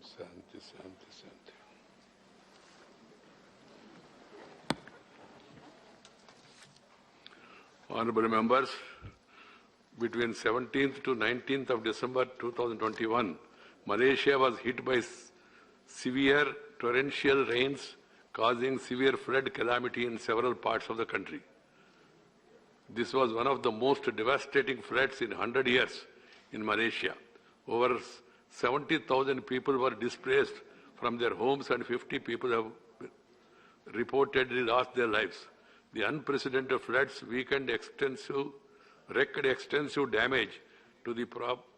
Shanti, Shanti, Shanti. Honorable members, between 17th to 19th of December 2021, Malaysia was hit by severe torrential rains causing severe flood calamity in several parts of the country. This was one of the most devastating floods in 100 years in Malaysia. Over 70,000 people were displaced from their homes and 50 people have reportedly lost their lives. The unprecedented floods wreaked extensive damage to the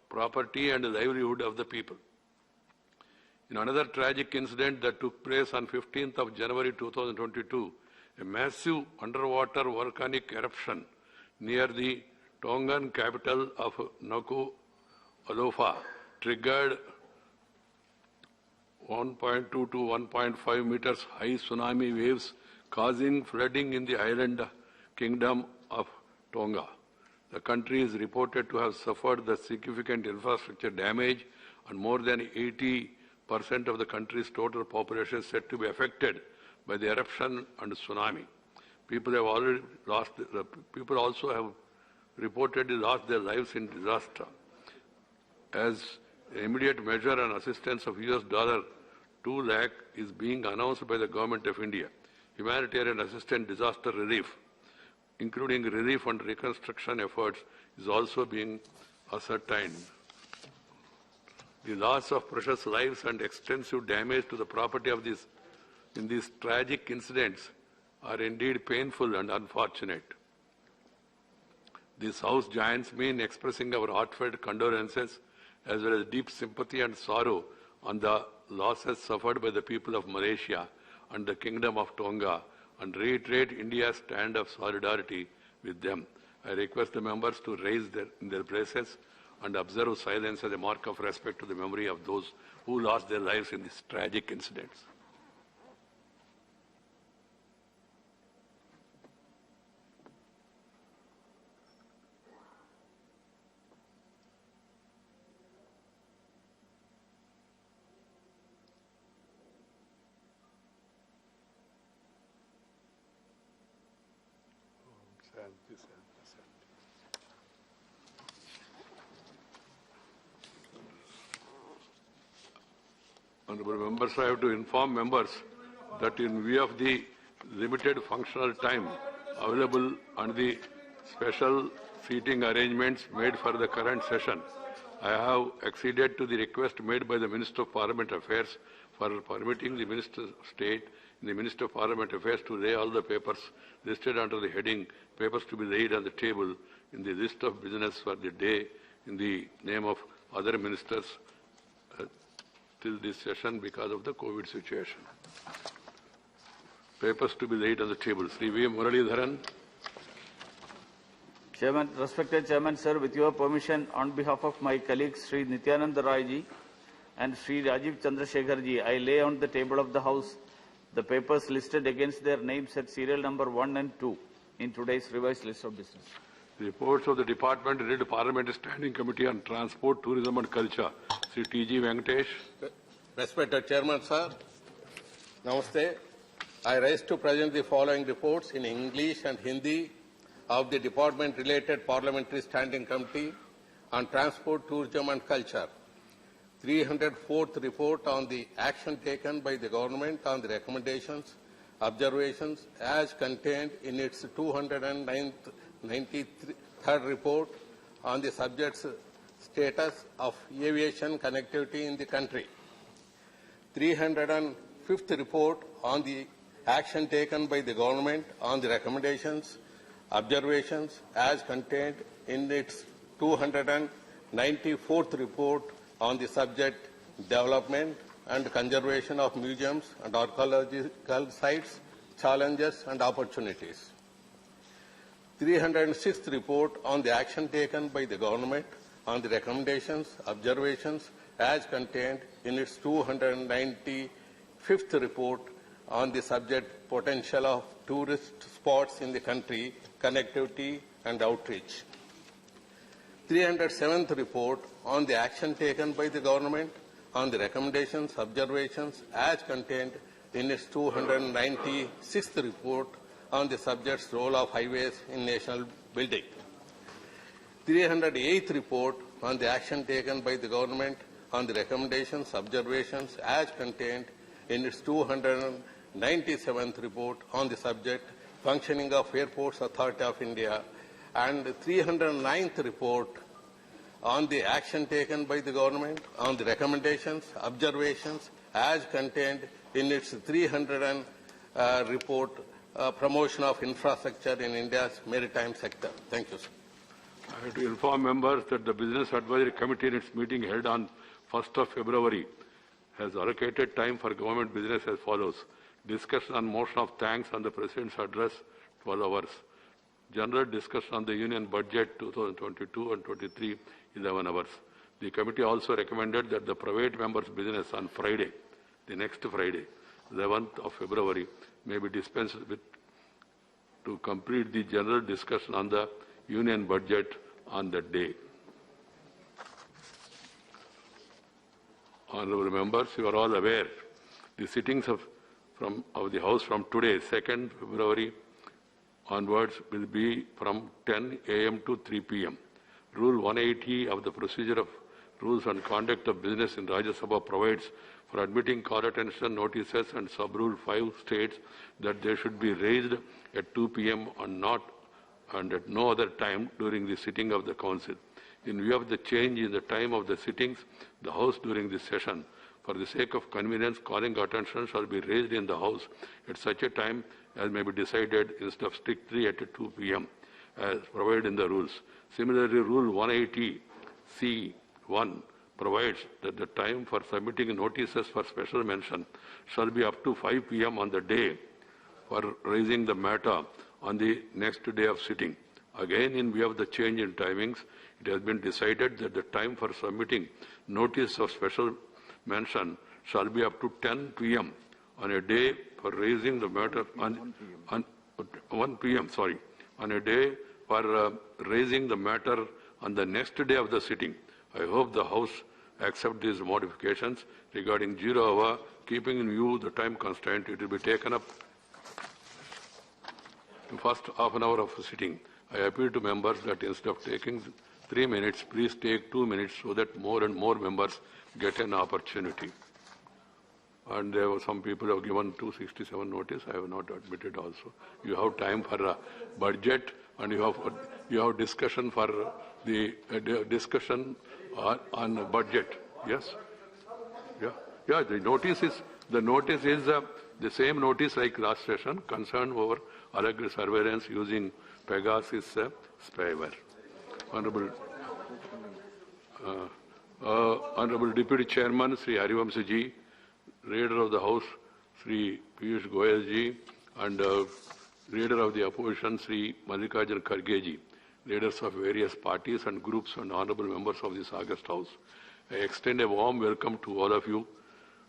property and livelihood of the people. In another tragic incident that took place on 15th of January 2022, a massive underwater volcanic eruption near the Tongan capital of Nuku Alofa triggered 1.2 to 1.5 meters high tsunami waves, causing flooding in the island kingdom of Tonga. The country is reported to have suffered the significant infrastructure damage, and more than 80% of the country's total population is said to be affected by the eruption and tsunami. People also have reportedly lost their lives in disaster. As an immediate measure and assistance of $2 lakh is being announced by the Government of India. Humanitarian assistance, disaster relief, including relief and reconstruction efforts, is also being ascertained. The loss of precious lives and extensive damage to the property of in these tragic incidents are indeed painful and unfortunate. This House joins me in expressing our heartfelt condolences as well as deep sympathy and sorrow on the losses suffered by the people of Malaysia and the Kingdom of Tonga, and reiterate India's stand of solidarity with them. I request the members to rise in their places and observe silence as a mark of respect to the memory of those who lost their lives in these tragic incidents. Honourable members, I have to inform members that in view of the limited functional time available and the special seating arrangements made for the current session, I have acceded to the request made by the Minister of Parliament Affairs for permitting the Minister of State and the Minister of Parliament Affairs to lay all the papers listed under the heading "Papers to be laid on the table" in the list of business for the day in the name of other ministers till this session because of the COVID situation. Papers to be laid on the table. Sri V. Muralidharan. Chairman, respected Chairman, sir, with your permission, on behalf of my colleagues Sri Nityananda Rai ji and Sri Rajiv Chandrasekhar ji, I lay on the table of the House the papers listed against their names at serial number 1 and 2 in today's revised list of business. Reports of the Department related to Parliamentary Standing Committee on Transport, Tourism and Culture. Sri T.G. Venkatesh. Respected Chairman, sir, Namaste. I rise to present the following reports in English and Hindi of the Department related Parliamentary Standing Committee on Transport, Tourism and Culture. 304th report on the action taken by the government on the recommendations, observations as contained in its 293rd report on the subject's status of aviation connectivity in the country. 305th report on the action taken by the government on the recommendations, observations as contained in its 294th report on the subject development and conservation of museums and archaeological sites, challenges and opportunities. 306th report on the action taken by the government on the recommendations, observations as contained in its 295th report on the subject potential of tourist spots in the country, connectivity and outreach. 307th report on the action taken by the government on the recommendations, observations as contained in its 296th report on the subject's role of highways in national building. 308th report on the action taken by the government on the recommendations, observations as contained in its 297th report on the subject, functioning of Airports Authority of India, and 309th report on the action taken by the government on the recommendations, observations as contained in its 300 report, promotion of infrastructure in India's maritime sector. Thank you, sir. I have to inform members that the Business Advisory Committee in its meeting held on 1st of February has allocated time for government business as follows. Discussion on motion of thanks on the President's address, 12 hours. General discussion on the Union Budget 2022 and 23, 11 hours. The committee also recommended that the private members' business on Friday, the next Friday, 11th of February, may be dispensed with to complete the general discussion on the Union Budget on that day. Honourable members, you are all aware the sittings of the House from today, 2nd February onwards, will be from 10 a.m. to 3 p.m. Rule 180 of the Procedure of Rules and Conduct of Business in Rajya Sabha provides for admitting call attention notices, and Sub-Rule 5 states that they should be raised at 2 p.m. and at no other time during the sitting of the Council. In view of the change in the time of the sittings, the House during this session, for the sake of convenience, calling attention shall be raised in the House at such a time as may be decided instead of strictly at 2 p.m. as provided in the rules. Similarly, Rule 180C(1) provides that the time for submitting notices for special mention shall be up to 5 p.m. on the day for raising the matter on the next day of sitting. Again, in view of the change in timings, it has been decided that the time for submitting notice of special mention shall be up to 10 p.m. on a day for raising the matter on 1 p.m. on a day for raising the matter on the next day of the sitting. I hope the House accept these modifications regarding 0 hour, keeping in view the time constraint. It will be taken up in first half an hour of the sitting. I appeal to members that instead of taking 3 minutes, please take 2 minutes so that more and more members get an opportunity. And there were some people who have given 267 notice. I have not admitted also. You have time for budget, and you have discussion for the discussion on budget. Yes. Yeah. The notice is the same notice like last session, concern over alleged surveillance using Pegasus spyware. Honorable Deputy Chairman Sri Harivamsa ji, Leader of the House Sri Piyush Goyal ji, and Leader of the Opposition Sri Mallikarjun Kharge ji, leaders of various parties and groups, and honorable members of this August House. I extend a warm welcome to all of you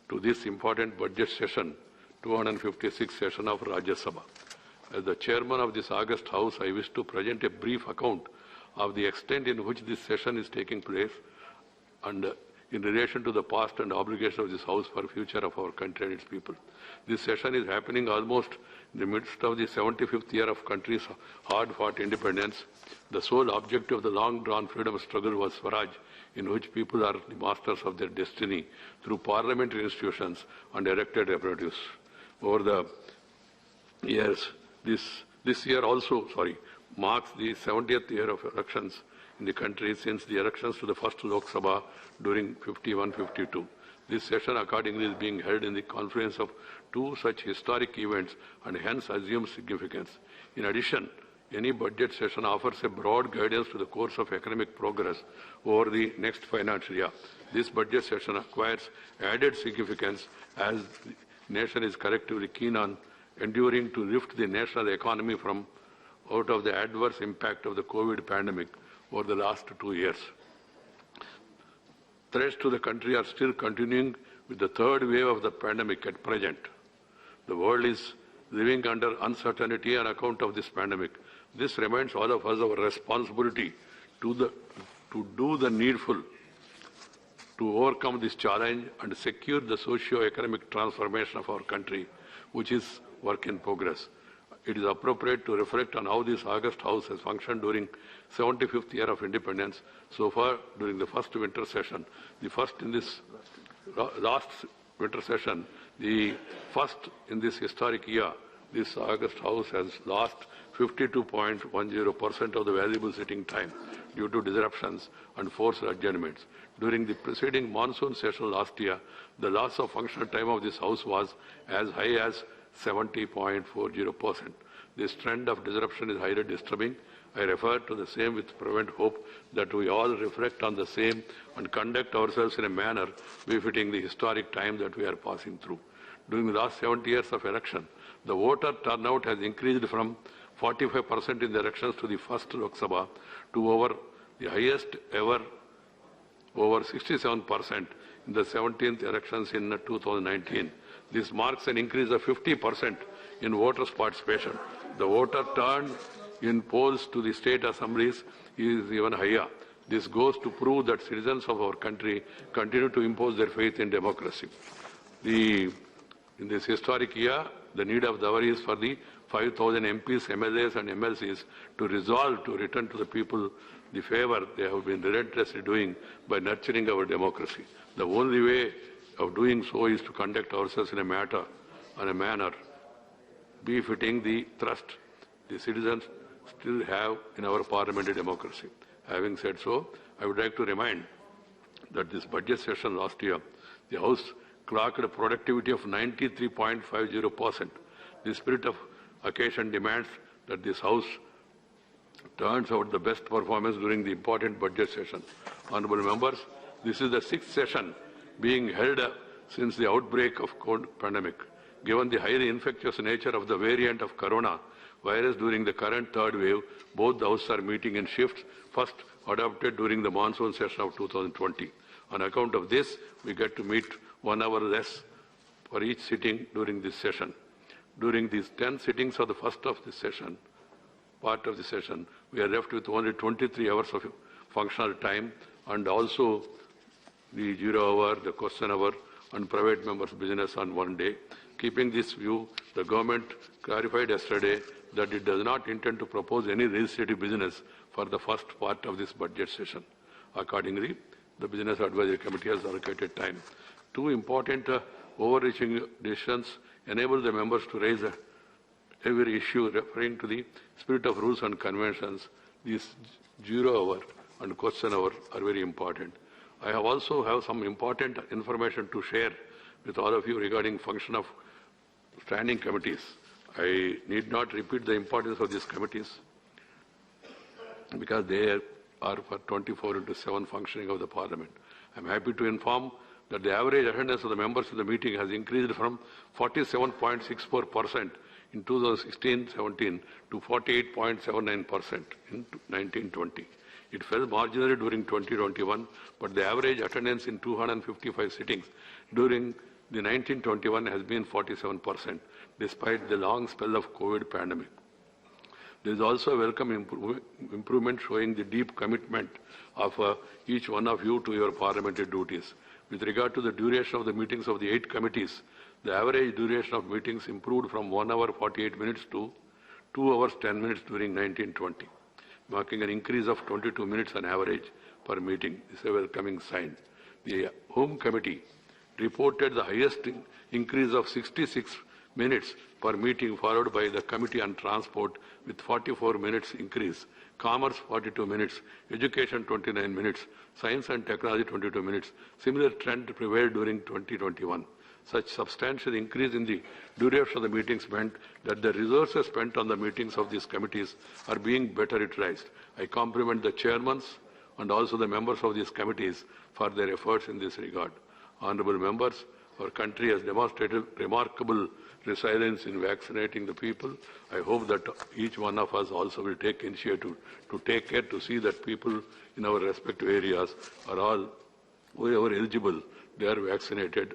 to this important budget session, 256th session of Rajya Sabha. As the chairman of this August House, I wish to present a brief account of the extent in which this session is taking place and in relation to the past and obligation of this House for the future of our country and its people. This session is happening almost in the midst of the 75th year of country's hard-fought independence. The sole objective of the long-drawn freedom struggle was Swaraj, in which people are the masters of their destiny through parliamentary institutions and elected representatives. Over the years, this year also, marks the 70th year of elections in the country since the elections to the first Lok Sabha during 51-52. This session accordingly is being held in the confluence of two such historic events and hence assumes significance. In addition, any budget session offers a broad guidance to the course of economic progress over the next financial year. This budget session acquires added significance as the nation is collectively keen on enduring to lift the national economy from out of the adverse impact of the COVID pandemic over the last 2 years. Threats to the country are still continuing with the third wave of the pandemic at present. The world is living under uncertainty on account of this pandemic. This reminds all of us our responsibility to do the needful to overcome this challenge and secure the socio-economic transformation of our country, which is work in progress. It is appropriate to reflect on how this August House has functioned during 75th year of independence. So far, during the first winter session, the first in this last winter session, the first in this historic year, this August House has lost 52.10% of the valuable sitting time due to disruptions and forced adjournments. During the preceding monsoon session last year, the loss of functional time of this House was as high as 70.40%. This trend of disruption is highly disturbing. I refer to the same with fervent hope that we all reflect on the same and conduct ourselves in a manner befitting the historic time that we are passing through. During the last 70 years of election, the voter turnout has increased from 45% in the elections to the first Lok Sabha to over the highest ever, over 67% in the 17th elections in 2019. This marks an increase of 50% in voters' participation. The voter turn in polls to the state assemblies is even higher. This goes to prove that citizens of our country continue to impose their faith in democracy. In this historic year, the need of the hour is for the 5,000 MPs, MLAs and MLCs to resolve to return to the people the favor they have been relentlessly doing by nurturing our democracy. The only way of doing so is to conduct ourselves in a manner befitting the trust the citizens still have in our parliamentary democracy. Having said so, I would like to remind that this budget session last year, the House clocked a productivity of 93.50%. The spirit of occasion demands that this House turns out the best performance during the important budget session. Honourable members, this is the sixth session being held since the outbreak of COVID pandemic. Given the highly infectious nature of the variant of corona virus during the current third wave, both the houses are meeting in shifts, first adopted during the monsoon session of 2020. On account of this, we get to meet 1 hour less for each sitting during this session. During these 10 sittings of the first of this session, part of the session, we are left with only 23 hours of functional time and also the 0 hour, the question hour and private members' business on one day. Keeping this view, the government clarified yesterday that it does not intend to propose any legislative business for the first part of this budget session. Accordingly, the Business Advisory Committee has allocated time. Two important overreaching decisions enable the members to raise every issue referring to the spirit of rules and conventions. These 0 hour and question hour are very important. I also have some important information to share with all of you regarding function of standing committees. I need not repeat the importance of these committees because they are for 24/7 functioning of the Parliament. I am happy to inform that the average attendance of the members of the meeting has increased from 47.64% in 2016-17 to 48.79% in 1920. It fell marginally during 2021, but the average attendance in 255 sittings during the 1921 has been 47%, despite the long spell of COVID pandemic. There is also a welcome improvement showing the deep commitment of each one of you to your parliamentary duties. With regard to the duration of the meetings of the 8 committees, the average duration of meetings improved from 1 hour 48 minutes to 2 hours 10 minutes during 1920, marking an increase of 22 minutes on average per meeting. This is a welcoming sign. The Home Committee reported the highest increase of 66 minutes per meeting, followed by the Committee on Transport with 44 minutes increase, Commerce 42 minutes, Education 29 minutes, Science and Technology 22 minutes. Similar trend prevailed during 2021. Such substantial increase in the duration of the meetings meant that the resources spent on the meetings of these committees are being better utilized. I compliment the chairmen and also the members of these committees for their efforts in this regard. Honourable members, our country has demonstrated remarkable resilience in vaccinating the people. I hope that each one of us also will take initiative to take care to see that people in our respective areas are all, whoever eligible, they are vaccinated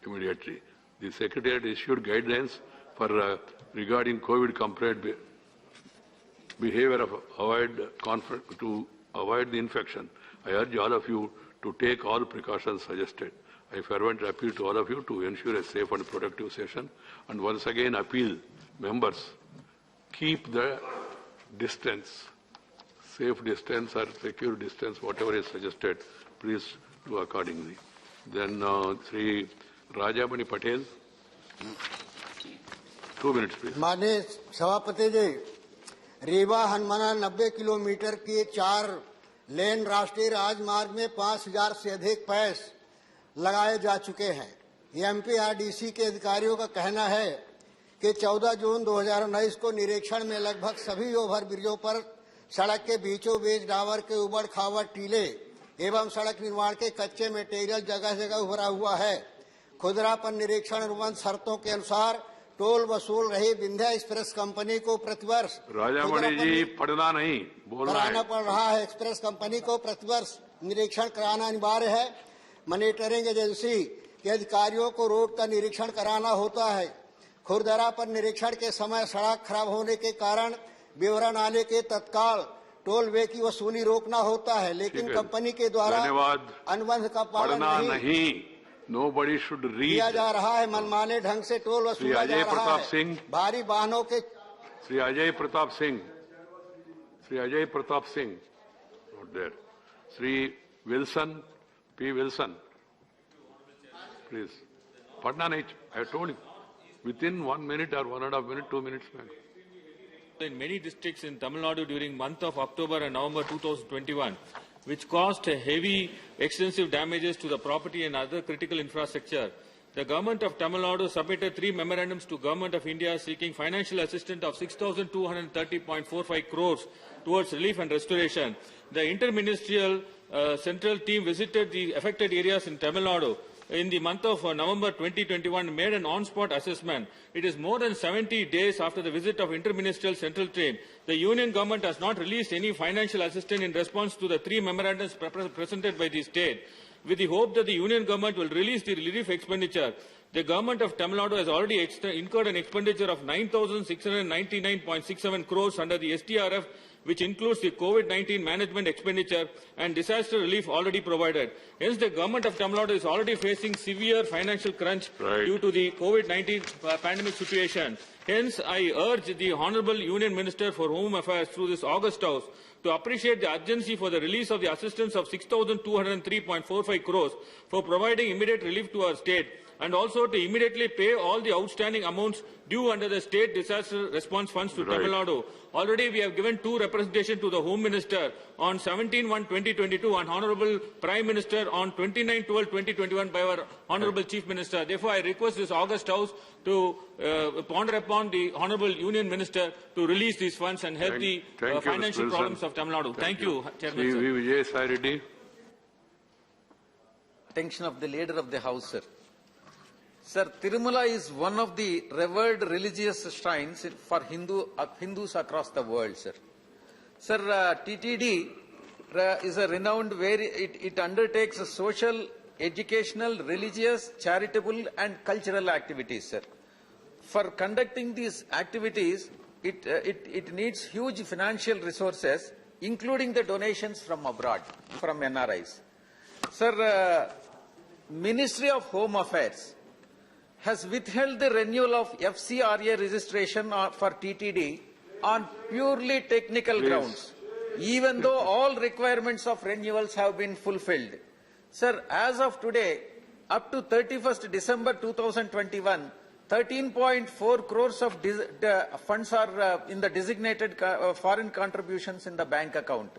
immediately. The Secretariat issued guidelines for regarding COVID complaint behavior of to avoid the infection. I urge all of you to take all precautions suggested. I fervently appeal to all of you to ensure a safe and productive session, and once again appeal members, keep the distance, safe distance or secure distance, whatever is suggested, please do accordingly. Then Sri Rajamani Patel, 2 minutes please. माननीय सभापति जी, रीवा हनुमाना 90 kilometre की 4 लेन राष्ट्रीय राजमार्ग में 5000 से अधिक पैस लगाए जा चुके हैं। एमपीआरडीसी के अधिकारियों का कहना है कि 14 जून 2019 को निरीक्षण में लगभग सभी ओवरब्रिजों पर सड़क के बीचों बीच डावर के उबड़ खाबड़ टीले एवं सड़क निर्माण के कच्चे मटेरियल जगह जगह उभरा हुआ है। खुदरा पर निरीक्षण अनुबंध शर्तों के अनुसार टोल वसूल रही विंध्या एक्सप्रेस कंपनी को प्रतिवर्ष राजामणि जी पढ़ना नहीं बोलना कराना पड़ रहा है। एक्सप्रेस कंपनी को प्रतिवर्ष निरीक्षण कराना अनिवार्य है। मॉनिटरिंग एजेंसी के अधिकारियों को रोड का निरीक्षण कराना होता है। खुरदरा पर निरीक्षण के समय सड़क खराब होने के कारण विवरण आने के तत्काल टोल वे की वसूली रोकना होता है, लेकिन कंपनी के द्वारा अनुबंध का पालन नहीं Nobody should read. किया जा रहा है। मनमाने ढंग से टोल वसूला जा रहा है। भारी वाहनों के Shri Ajay Pratap Singh, not there. Sri Wilson, P. Wilson, please. पढ़ना नहीं, I told you, within 1 minute or 1.5 minutes, 2 minutes. In many districts in Tamil Nadu during month of October and November 2021, which caused heavy, extensive damages to the property and other critical infrastructure. The government of Tamil Nadu submitted 3 memorandums to Government of India seeking financial assistance of 6,230.45 crores towards relief and restoration. The interministerial central team visited the affected areas in Tamil Nadu in the month of November 2021, made an on-spot assessment. It is more than 70 days after the visit of interministerial central team. The union government has not released any financial assistance in response to the 3 memorandums presented by the state. With the hope that the union government will release the relief expenditure, the government of Tamil Nadu has already incurred an expenditure of 9,699.67 crores under the STRF, which includes the COVID-19 management expenditure and disaster relief already provided. Hence, the government of Tamil Nadu is already facing severe financial crunch due to the COVID-19 pandemic situation. Hence, I urge the Honourable Union Minister for Home Affairs through this August House to appreciate the urgency for the release of the assistance of 6,203.45 crores for providing immediate relief to our state, and also to immediately pay all the outstanding amounts due under the state disaster response funds to Tamil Nadu. Already we have given 2 representations to the Home Minister on 17/1/2022 and Honourable Prime Minister on 29/12/2021 by our Honourable Chief Minister. Therefore, I request this August House to ponder upon the Honourable Union Minister to release these funds and help the financial problems of Tamil Nadu. Thank you, Chairman. Sri Vijay Sai Reddy. Attention of the Leader of the House, sir. Sir, Tirumala is one of the revered religious shrines for Hindus across the world, sir. Sir, TTD is a renowned where it undertakes social, educational, religious, charitable and cultural activities, sir. For conducting these activities, it needs huge financial resources, including the donations from abroad, from NRIs. Sir, Ministry of Home Affairs has withheld the renewal of FCRA registration for TTD on purely technical grounds, even though all requirements of renewals have been fulfilled. Sir, as of today, up to 31st December 2021, 13.4 crores of funds are in the designated foreign contributions in the bank account.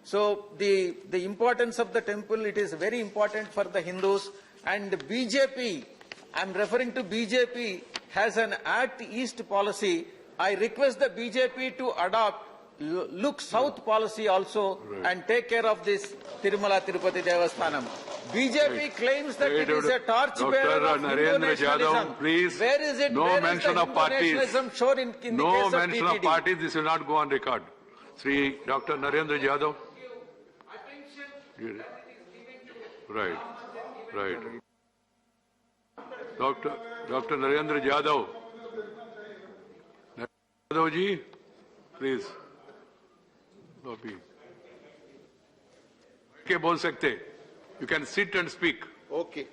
So the importance of the temple, it is very important for the Hindus, and BJP, I'm referring to BJP, has an Act East policy. I request the BJP to adopt Look South policy also and take care of this Tirumala Tirupati Devasthanam. BJP claims that it is a torchbearer of Hindu nationalism. Please, where is it? No where mention is the of Hindu parties. nationalism shown in the No case of mention of TTD? parties. This will not go on record. Sri Dr. Narendra Yadav. Right. Dr. Narendra Yadav. Yadav ji, please. Lobby. क्या बोल सकते? You can sit and speak. Okay.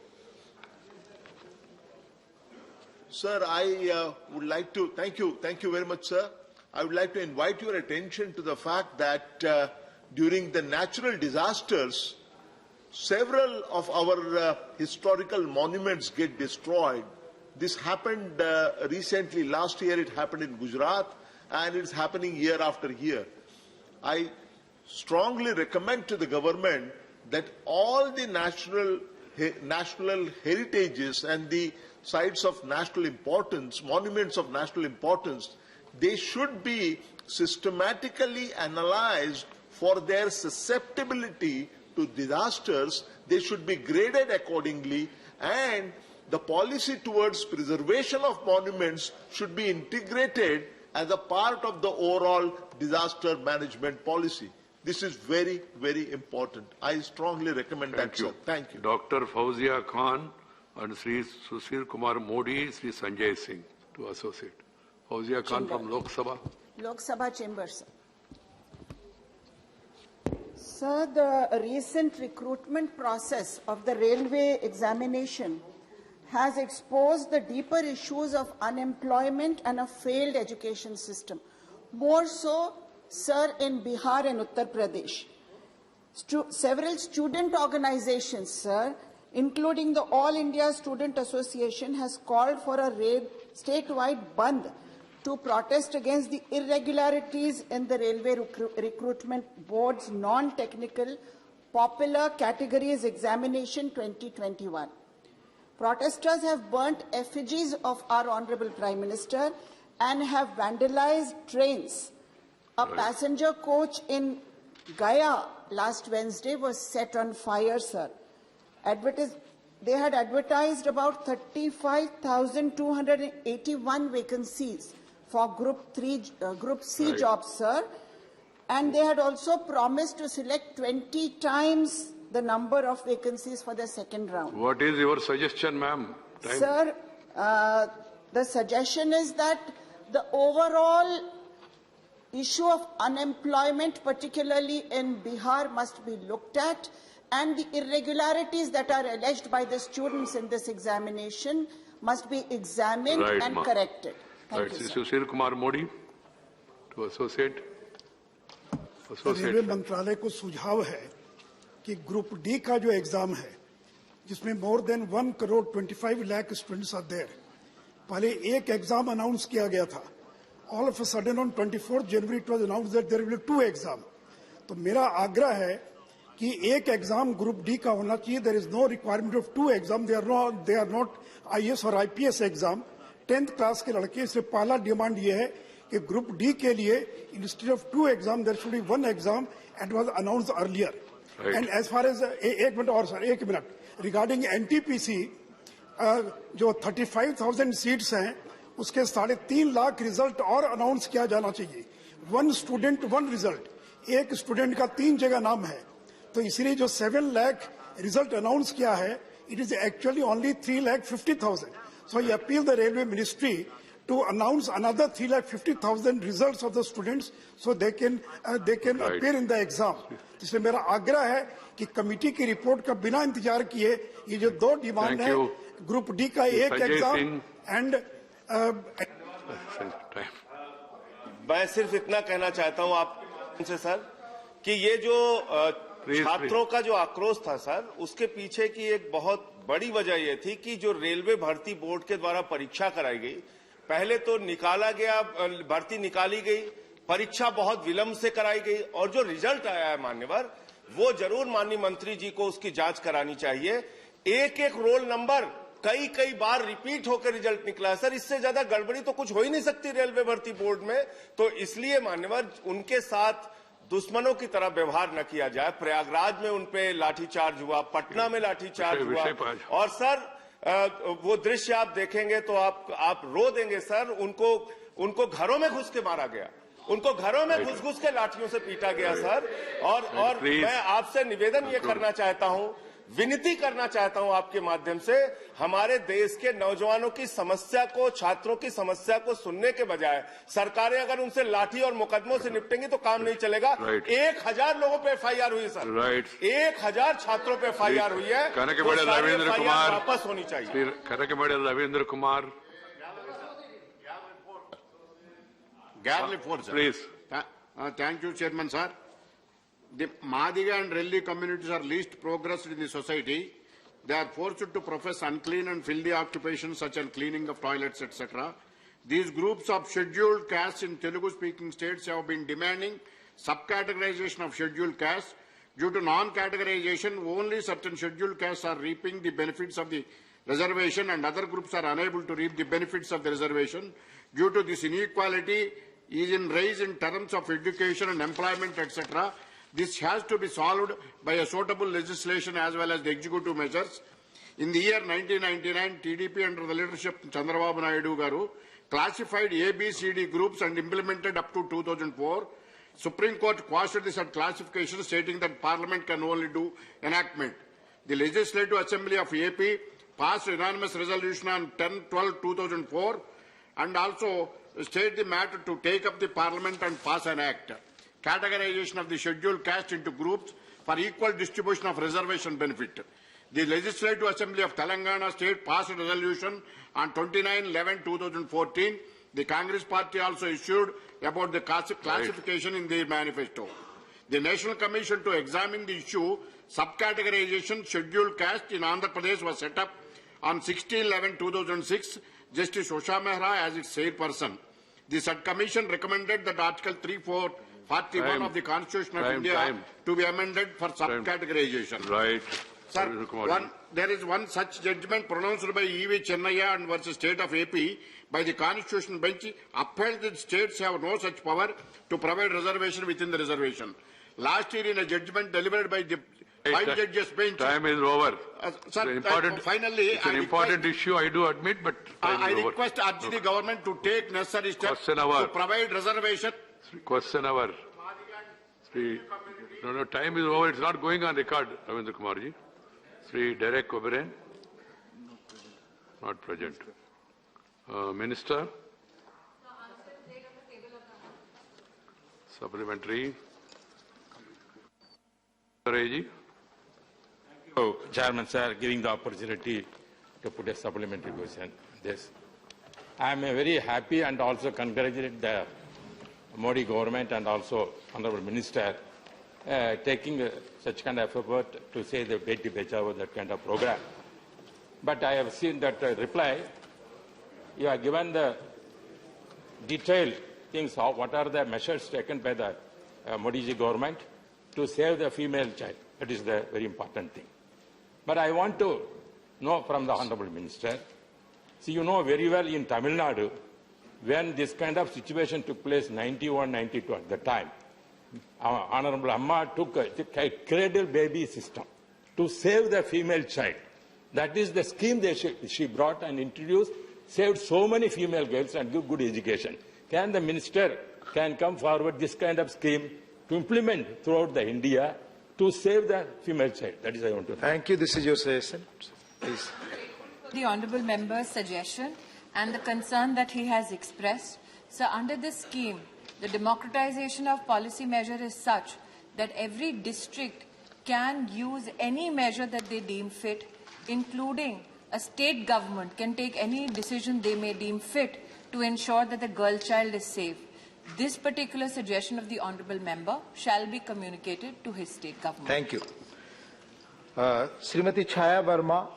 Sir, I would like to thank you very much, sir. I would like to invite your attention to the fact that during the natural disasters, several of our historical monuments get destroyed. This happened recently. Last year it happened in Gujarat, and it's happening year after year. I strongly recommend to the government that all the national heritages and the sites of national importance, monuments of national importance, they should be systematically analyzed for their susceptibility to disasters. They should be graded accordingly, and the policy towards preservation of monuments should be integrated as a part of the overall disaster management policy. This is very, very important. I strongly recommend that, sir. Thank you. Dr. Fauzia Khan and Sri Sushil Kumar Modi, Sri Sanjay Singh to associate. Fauzia Khan from Lok Sabha. Lok Sabha chambers. Sir, the recent recruitment process of the railway examination has exposed the deeper issues of unemployment and a failed education system. More so, sir, in Bihar and Uttar Pradesh. Several student organizations, sir, including the All India Student Association, has called for a statewide bandh to protest against the irregularities in the Railway Recruitment Board's non-technical popular categories examination 2021. Protesters have burnt effigies of our Honorable Prime Minister and have vandalized trains. A passenger coach in Gaya last Wednesday was set on fire, sir. They had advertised about 35,281 vacancies for Group C jobs, sir. And they had also promised to select 20 times the number of vacancies for the second round. What is your suggestion, ma'am? Sir, the suggestion is that the overall issue of unemployment, particularly in Bihar, must be looked at, and the irregularities that are alleged by the students in this examination must be examined and corrected. Thank you, sir. Sushil Kumar Modi to associate. Railway मंत्रालय को सुझाव है कि group D का जो exam है, जिसमें more than 1,25,00,000 students are there, पहले एक एग्जाम अनाउंस किया गया था. All of a sudden on 24 January it was announce that there will be 2 exam. तो मेरा आग्रह है कि एक एग्जाम ग्रुप डी का होना चाहिए. There is no requirement of 2 exam. They are not IAS और आईपीएस एग्जाम. 10th क्लास के लड़के. इसलिए पहला डिमांड ये है कि ग्रुप डी के लिए instead of 2 exam there should be 1 exam and was announced earlier. And as far as एक मिनट रिगार्डिंग एनटीपीसी, जो 35,000 सीट्स हैं, उसके 3.5 लाख रिजल्ट और अनाउंस किया जाना चाहिए. 1 स्टूडेंट 1 रिजल्ट. एक स्टूडेंट का 3 जगह नाम है. तो इसलिए जो 7 लाख रिजल्ट अनाउंस किया है, it is actually only 3,50,000. So I appeal the railway ministry to announce another 3,50,000 results of the students so they can appear in the exam. इसलिए मेरा आग्रह है कि कमेटी की रिपोर्ट का बिना इंतजार किए ये जो 2 डिमांड है, ग्रुप डी का एक एग्जाम एंड मैं सिर्फ इतना कहना चाहता हूं आपसे सर कि ये जो छात्रों का जो आक्रोश था सर, उसके पीछे की एक बहुत बड़ी वजह यह थी कि जो रेलवे भर्ती बोर्ड के द्वारा परीक्षा कराई गई, पहले तो निकाला गया, भर्ती निकाली गई, परीक्षा बहुत विलंब से कराई गई, और जो रिजल्ट आया है मान्यवर, वो जरूर माननीय मंत्री जी को उसकी जांच करानी चाहिए. एक एक रोल नंबर कई बार रिपीट होकर रिजल्ट निकला है सर. इससे ज्यादा गड़बड़ी तो कुछ हो ही नहीं सकती रेलवे भर्ती बोर्ड में. तो इसलिए मान्यवर उनके साथ दुश्मनों की तरह व्यवहार न किया जाए. प्रयागराज में उनपे लाठीचार्ज हुआ, पटना में लाठीचार्ज हुआ, और सर वो दृश्य आप देखेंगे तो आप रो देंगे सर. उनको घरों में घुस के मारा गया, उनको घरों में घुस के लाठियों से पीटा गया सर. और मैं आपसे निवेदन ये करना चाहता हूं विनती करना चाहता हूं आपके माध्यम से, हमारे देश के नौजवानों की समस्या को, छात्रों की समस्या को सुनने के बजाय सरकारें अगर उनसे लाठी और मुकदमों से निपटेंगी तो काम नहीं चलेगा। 1000 लोगों पे एफआईआर हुई सर, 1000 छात्रों पे एफआईआर हुई है, रविंद्र कुमार वापस होनी चाहिए। Ravindra Kumar Please. Thank you, Chairman, sir. The Madiga and Relli communities are least progressed in the society. They are forced to profess unclean and filthy occupations such as cleaning of toilets, etc. These groups of scheduled castes in Telugu-speaking states have been demanding subcategorization of scheduled castes. Due to non-categorization, only certain scheduled castes are reaping the benefits of the reservation and other groups are unable to reap the benefits of the reservation. Due to this inequality is in rise in terms of education and employment, etc. This has to be solved by a suitable legislation as well as the executive measures. In the year 1999, TDP under the leadership of Chandrababu Naidu Garu classified ABCD groups and implemented up to 2004. Supreme Court quashed this classification, stating that Parliament can only do enactment. The Legislative Assembly of AP passed unanimous resolution on 10/12/2004 and also state the matter to take up the Parliament and pass an act. Categorization of the scheduled caste into groups for equal distribution of reservation benefit. The Legislative Assembly of Telangana State passed a resolution on 29/11/2014. The Congress Party also issued about the classification in their manifesto. The National Commission to examine the issue subcategorization scheduled caste in Andhra Pradesh was set up on 16/11/2006. Justice Usha Mehra as its chairperson. The subcommission recommended that Article 3441 of the Constitution of India to be amended for subcategorization. Right. Sir, there is one such judgment pronounced by E.V. Chennaiah and versus State of AP by the Constitutional Bench upheld that states have no such power to provide reservation within the reservation. Last year, in a judgment delivered by the 5 judges bench. Time is over. Sir, finally, it's an important issue, I do admit, but time I is over. request the government to take necessary steps Question hour. to provide reservation. Question hour. No, time is over. It's not going on record, Ravindra Kumarji. Sri Derek Oberyn, not present. Minister. Supplementary. Chairman, sir, giving the opportunity to put a supplementary question. This, I am very happy and also congratulate the Modi government and also Honorable Minister taking such kind of effort to say the Beti Bachao, that kind of program. But I have seen that reply. You have given the detailed things of what are the measures taken by the Modi ji government to save the female child. That is the very important thing. But I want to know from the Honorable Minister, see, you know very well in Tamil Nadu, when this kind of situation took place, 91, 92 at the time, Honorable Amma took a cradle baby system to save the female child. That is the scheme that she brought and introduced, saved so many female girls and give good education. Can the Minister come forward this kind of scheme to implement throughout the India to save the female child? That is what I want to know. Thank you. This is your suggestion. Please. The Honourable Member's suggestion and the concern that he has expressed. So under this scheme, the democratization of policy measure is such that every district can use any measure that they deem fit, including a state government can take any decision they may deem fit to ensure that the girl child is safe. This particular suggestion of the Honourable Member shall be communicated to his state government. Thank you. Srimati Chaya Verma.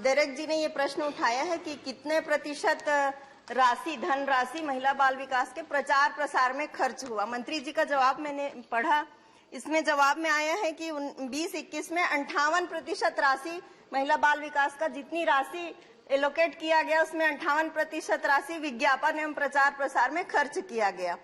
Derek ji ने ये प्रश्न उठाया है कि कितने प्रतिशत धन राशि महिला बाल विकास के प्रचार प्रसार में खर्च हुआ। मंत्री जी का जवाब मैंने पढ़ा, इसमें जवाब में आया है कि 20-21 में 58% राशि महिला बाल विकास का जितनी राशि एलोकेट किया गया उसमें 58% राशि विज्ञापन एवं प्रचार प्रसार में खर्च किया गया।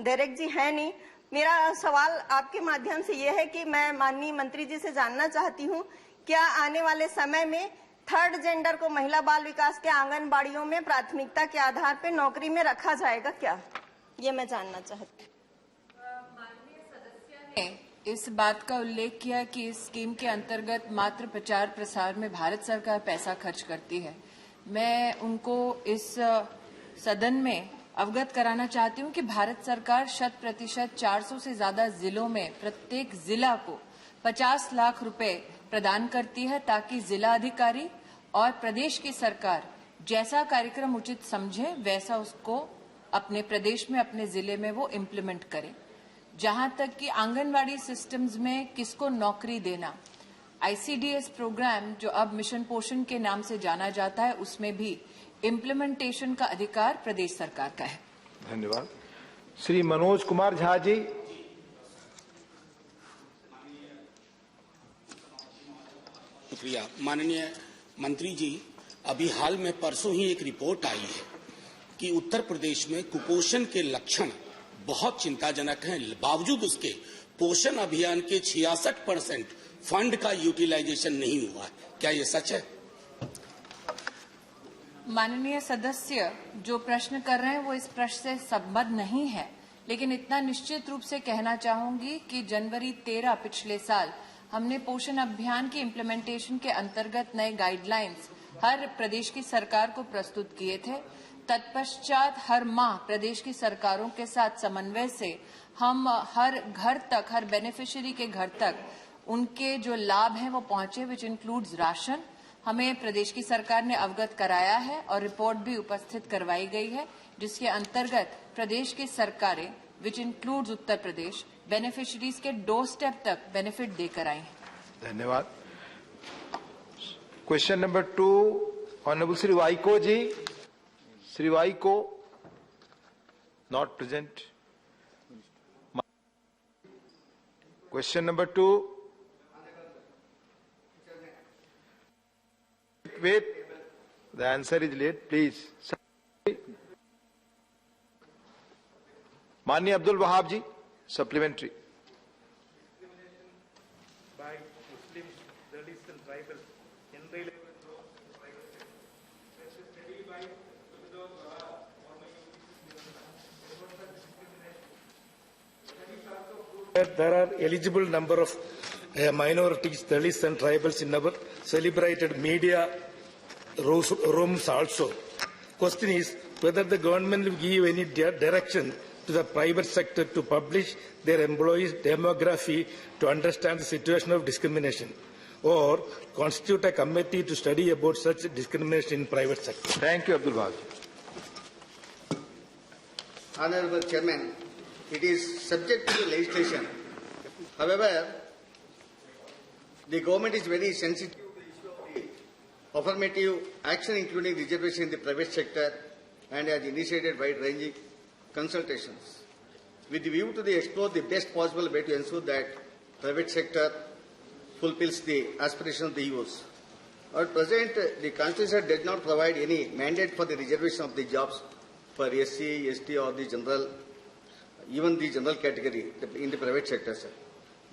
डेरेक जी है नहीं। मेरा सवाल आपके माध्यम से ये है कि मैं माननीय मंत्री जी से जानना चाहती हूँ, क्या आने वाले समय में थर्ड जेंडर को महिला बाल विकास के आंगनबाड़ियों में प्राथमिकता के आधार पर नौकरी में रखा जाएगा क्या? ये मैं जानना चाहती हूँ। इस बात का उल्लेख किया कि इस स्कीम के अंतर्गत मात्र प्रचार प्रसार में भारत सरकार पैसा खर्च करती है। मैं उनको इस सदन में अवगत कराना चाहती हूं कि भारत सरकार 100% 400 से ज्यादा जिलों में प्रत्येक जिला को 50 लाख रुपए प्रदान करती है ताकि जिला अधिकारी और प्रदेश की सरकार जैसा कार्यक्रम उचित समझे वैसा उसको अपने प्रदेश में अपने जिले में वो इम्प्लीमेंट करे। जहां तक कि आंगनवाड़ी सिस्टम्स में किसको नौकरी देना, आईसीडीएस प्रोग्राम जो अब मिशन पोषण के नाम से जाना जाता है उसमें भी इम्प्लीमेंटेशन का अधिकार प्रदेश सरकार का है। धन्यवाद। श्री मनोज कुमार झा जी। शुक्रिया। माननीय मंत्री जी, अभी हाल में परसों ही एक रिपोर्ट आई है कि उत्तर प्रदेश में कुपोषण के लक्षण बहुत चिंताजनक हैं। बावजूद उसके पोषण अभियान के 66% फंड का यूटिलाइजेशन नहीं हुआ है। क्या ये सच है? माननीय सदस्य जो प्रश्न कर रहे हैं वो इस प्रश्न से संबद्ध नहीं है, लेकिन इतना निश्चित रूप से कहना चाहूंगी कि जनवरी 13 पिछले साल हमने पोषण अभियान की इम्प्लीमेंटेशन के अंतर्गत नए गाइडलाइंस हर प्रदेश की सरकार को प्रस्तुत किए थे। तत्पश्चात हर माह प्रदेश की सरकारों के साथ समन्वय से हम हर घर तक, हर बेनिफिशियरी के घर तक उनके जो लाभ हैं वो पहुंचे, विच इंक्लूड्स राशन। हमें प्रदेश की सरकार ने अवगत कराया है और रिपोर्ट भी उपस्थित करवाई गई है, जिसके अंतर्गत प्रदेश की सरकारें which includes Uttar Pradesh beneficiaries के डोर स्टेप तक बेनिफिट देकर आई हैं। धन्यवाद। Question number 2, honourable Shri Vaiko ji. Shri Vaiko not present. Question number 2, wait, the answer is late, please. माननीय Abdul Wahab ji, supplementary. By Muslims, Dalits and tribals in the 11th law, there are eligible number of minorities, Dalits and tribals in our celebrated media rooms also. Question is whether the government will give any direction to the private sector to publish their employees' demography to understand the situation of discrimination, or constitute a committee to study about such discrimination in private sector. Thank you, Abdul Wahab. Honorable Chairman, it is subject to the legislation. However, the government is very sensitive to the issue of the affirmative action, including reservation in the private sector, and has initiated wide-ranging consultations with the view to explore the best possible way to ensure that private sector fulfills the aspirations of the youth. At present, the Constitution does not provide any mandate for the reservation of the jobs for SC, ST or the general, even the general category in the private sector. Sir.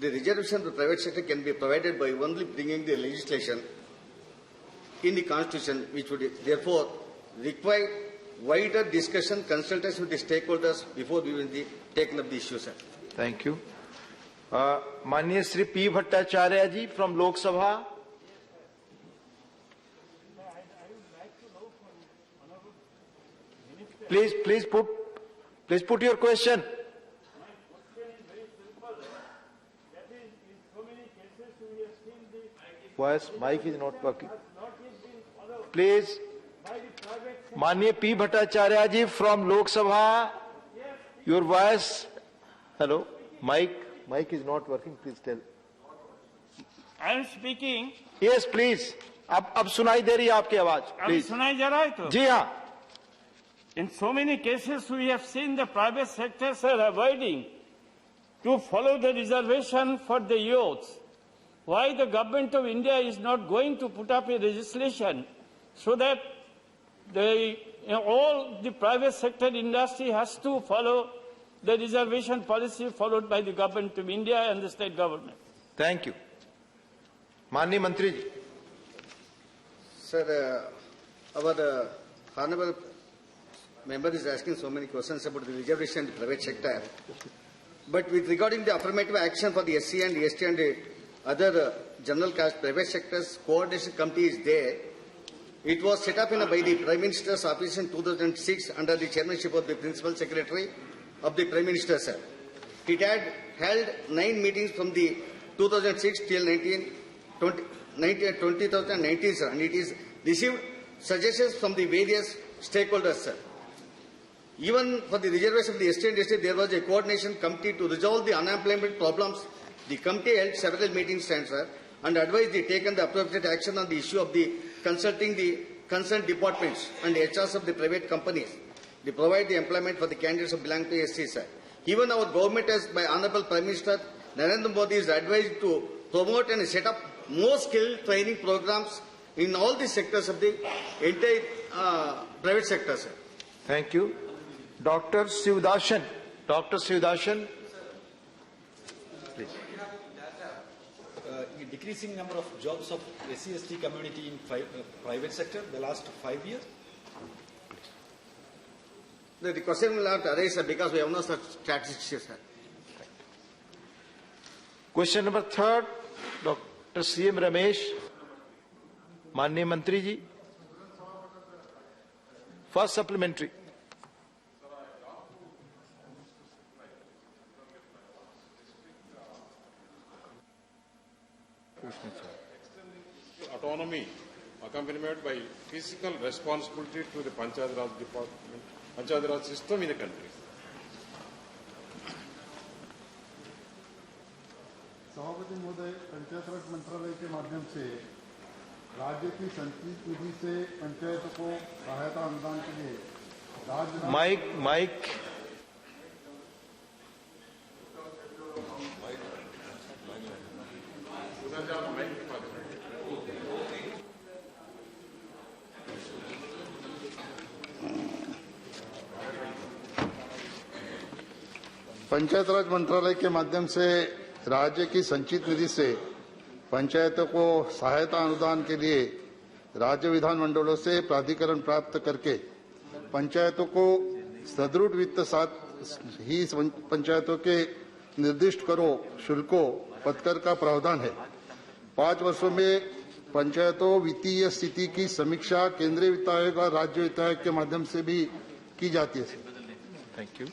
The reservation of the private sector can be provided by only bringing the legislation in the Constitution, which would therefore require wider discussion, consultation with the stakeholders before we will be taken up the issue, sir. Thank you. माननीय Shri P. Bhattacharya ji from Lok Sabha. Please put your question. Voice, mic is not working. Please. माननीय P. Bhattacharya ji from Lok Sabha, your voice. Hello, mic is not working. Please tell. I am speaking. Yes, please. अब सुनाई दे रही है आपकी आवाज. अभी सुनाई दे रहा है तो? जी हाँ. In so many cases, we have seen the private sectors are avoiding to follow the reservation for the youth. Why the government of India is not going to put up a legislation so that all the private sector industry has to follow the reservation policy followed by the government of India and the state government? Thank you. माननीय मंत्री जी. Sir, our honorable member is asking so many questions about the reservation in the private sector. But with regarding the affirmative action for the SC and ST and other general caste private sectors, coordination committee is there. It was set up by the Prime Minister's office in 2006 under the chairmanship of the Principal Secretary of the Prime Minister, sir. It had held 9 meetings from the 2006 till 2019, sir, and it is received suggestions from the various stakeholders, sir. Even for the reservation of the ST and ST, there was a coordination committee to resolve the unemployment problems. The committee held several meetings, sir, and advised the taken the appropriate action on the issue of the consulting the concerned departments and HRs of the private companies. They provide the employment for the candidates who belong to SC, sir. Even our government, as by Honorable Prime Minister Narendra Modi, is advised to promote and set up more skill training programs in all the sectors of the entire private sector, sir. Thank you. Dr. Sivdasan. Dr. Sivdasan. Please. Decreasing number of jobs of SC/ST community in private sector the last 5 years? The question will not arise, sir, because we have no such statistics, sir. Question number 3, Dr. C.M. Ramesh. माननीय मंत्री जी, first supplementary. Autonomy accompanied by physical responsibility to the Panchayat Raj department, Panchayat Raj system in the country. सभापति महोदय, पंचायत राज मंत्रालय के माध्यम से राज्य की संचित निधि से पंचायतों को सहायता अनुदान के लिए माइक पंचायत राज मंत्रालय के माध्यम से राज्य की संचित निधि से पंचायतों को सहायता अनुदान के लिए राज्य विधानमंडलों से प्राधिकरण प्राप्त करके पंचायतों को सुदृढ़ वित्त साथ ही पंचायतों के निर्दिष्ट करों, शुल्कों, पत्कर का प्रावधान है. 5 वर्षों में पंचायतों वित्तीय स्थिति की समीक्षा केंद्रीय वित्त आयोग और राज्य वित्त आयोग के माध्यम से भी की जाती है. Thank you.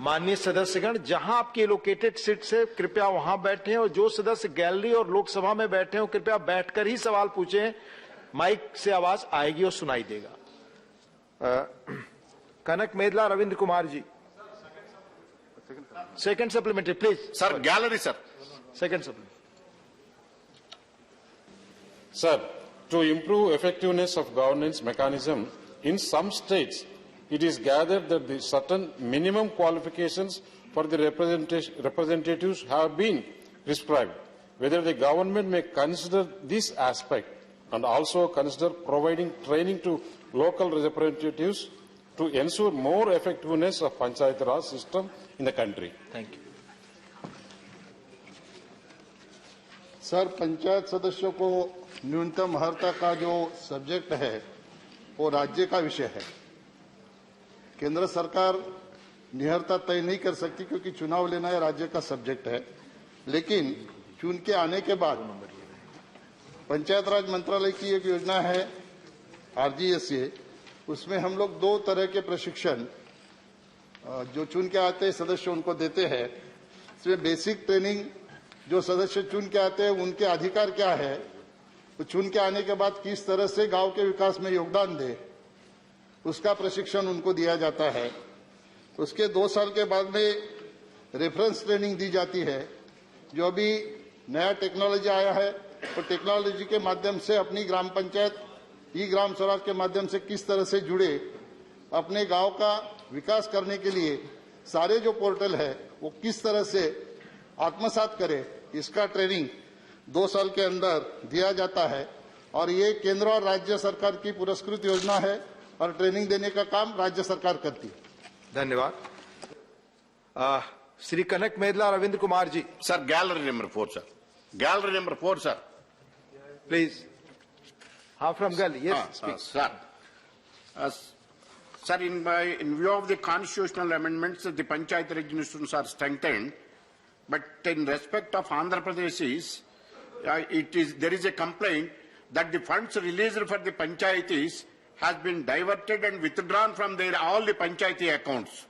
माननीय सदस्यगण, जहां आपकी एलोकेटेड सीट से कृपया वहां बैठें और जो सदस्य गैलरी और लोकसभा में बैठे हो कृपया बैठकर ही सवाल पूछें. माइक से आवाज आएगी और सुनाई देगा. Kanakamedala Ravindra Kumar ji, second supplementary please. Sir, gallery sir. Second supplementary. Sir, to improve effectiveness of governance mechanism, in some states, it is gathered that the certain minimum qualifications for the representatives have been prescribed. Whether the government may consider this aspect and also consider providing training to local representatives to ensure more effectiveness of Panchayat Raj system in the country. Thank you. Sir, panchayat सदस्यों को न्यूनतम अर्हता का जो subject है वो राज्य का विषय है. केंद्र सरकार निहरता तय नहीं कर सकती क्योंकि चुनाव लेना है राज्य का सब्जेक्ट है. लेकिन चुन के आने के बाद पंचायत राज मंत्रालय की एक योजना है RGSA, उसमें हम लोग 2 तरह के प्रशिक्षण जो चुन के आते सदस्य उनको देते हैं. इसमें बेसिक ट्रेनिंग, जो सदस्य चुन के आते हैं उनके अधिकार क्या है, वो चुन के आने के बाद किस तरह से गांव के विकास में योगदान दे, उसका प्रशिक्षण उनको दिया जाता है. उसके 2 साल के बाद में रेफरेंस ट्रेनिंग दी जाती है. जो अभी नया टेक्नोलॉजी आया है वो टेक्नोलॉजी के माध्यम से अपनी ग्राम पंचायत ग्राम स्वराज के माध्यम से किस तरह से जुड़े, अपने गांव का विकास करने के लिए सारे जो पोर्टल है वो किस तरह से आत्मसात करे, इसका ट्रेनिंग 2 साल के अंदर दिया जाता है. और ये केंद्र और राज्य सरकार की पुरस्कृत योजना है और ट्रेनिंग देने का काम राज्य सरकार करती है. धन्यवाद. Shri Kanakamedala Ravindra Kumar ji. Sir, gallery number 4 sir. Gallery number 4 sir. Please. हाँ, from gallery. Yes, sir. Sir, in view of the constitutional amendments, the Panchayat institutions are strengthened, but in respect of Andhra Pradesh, there is a complaint that the funds released for the Panchayatis has been diverted and withdrawn from all the Panchayati accounts.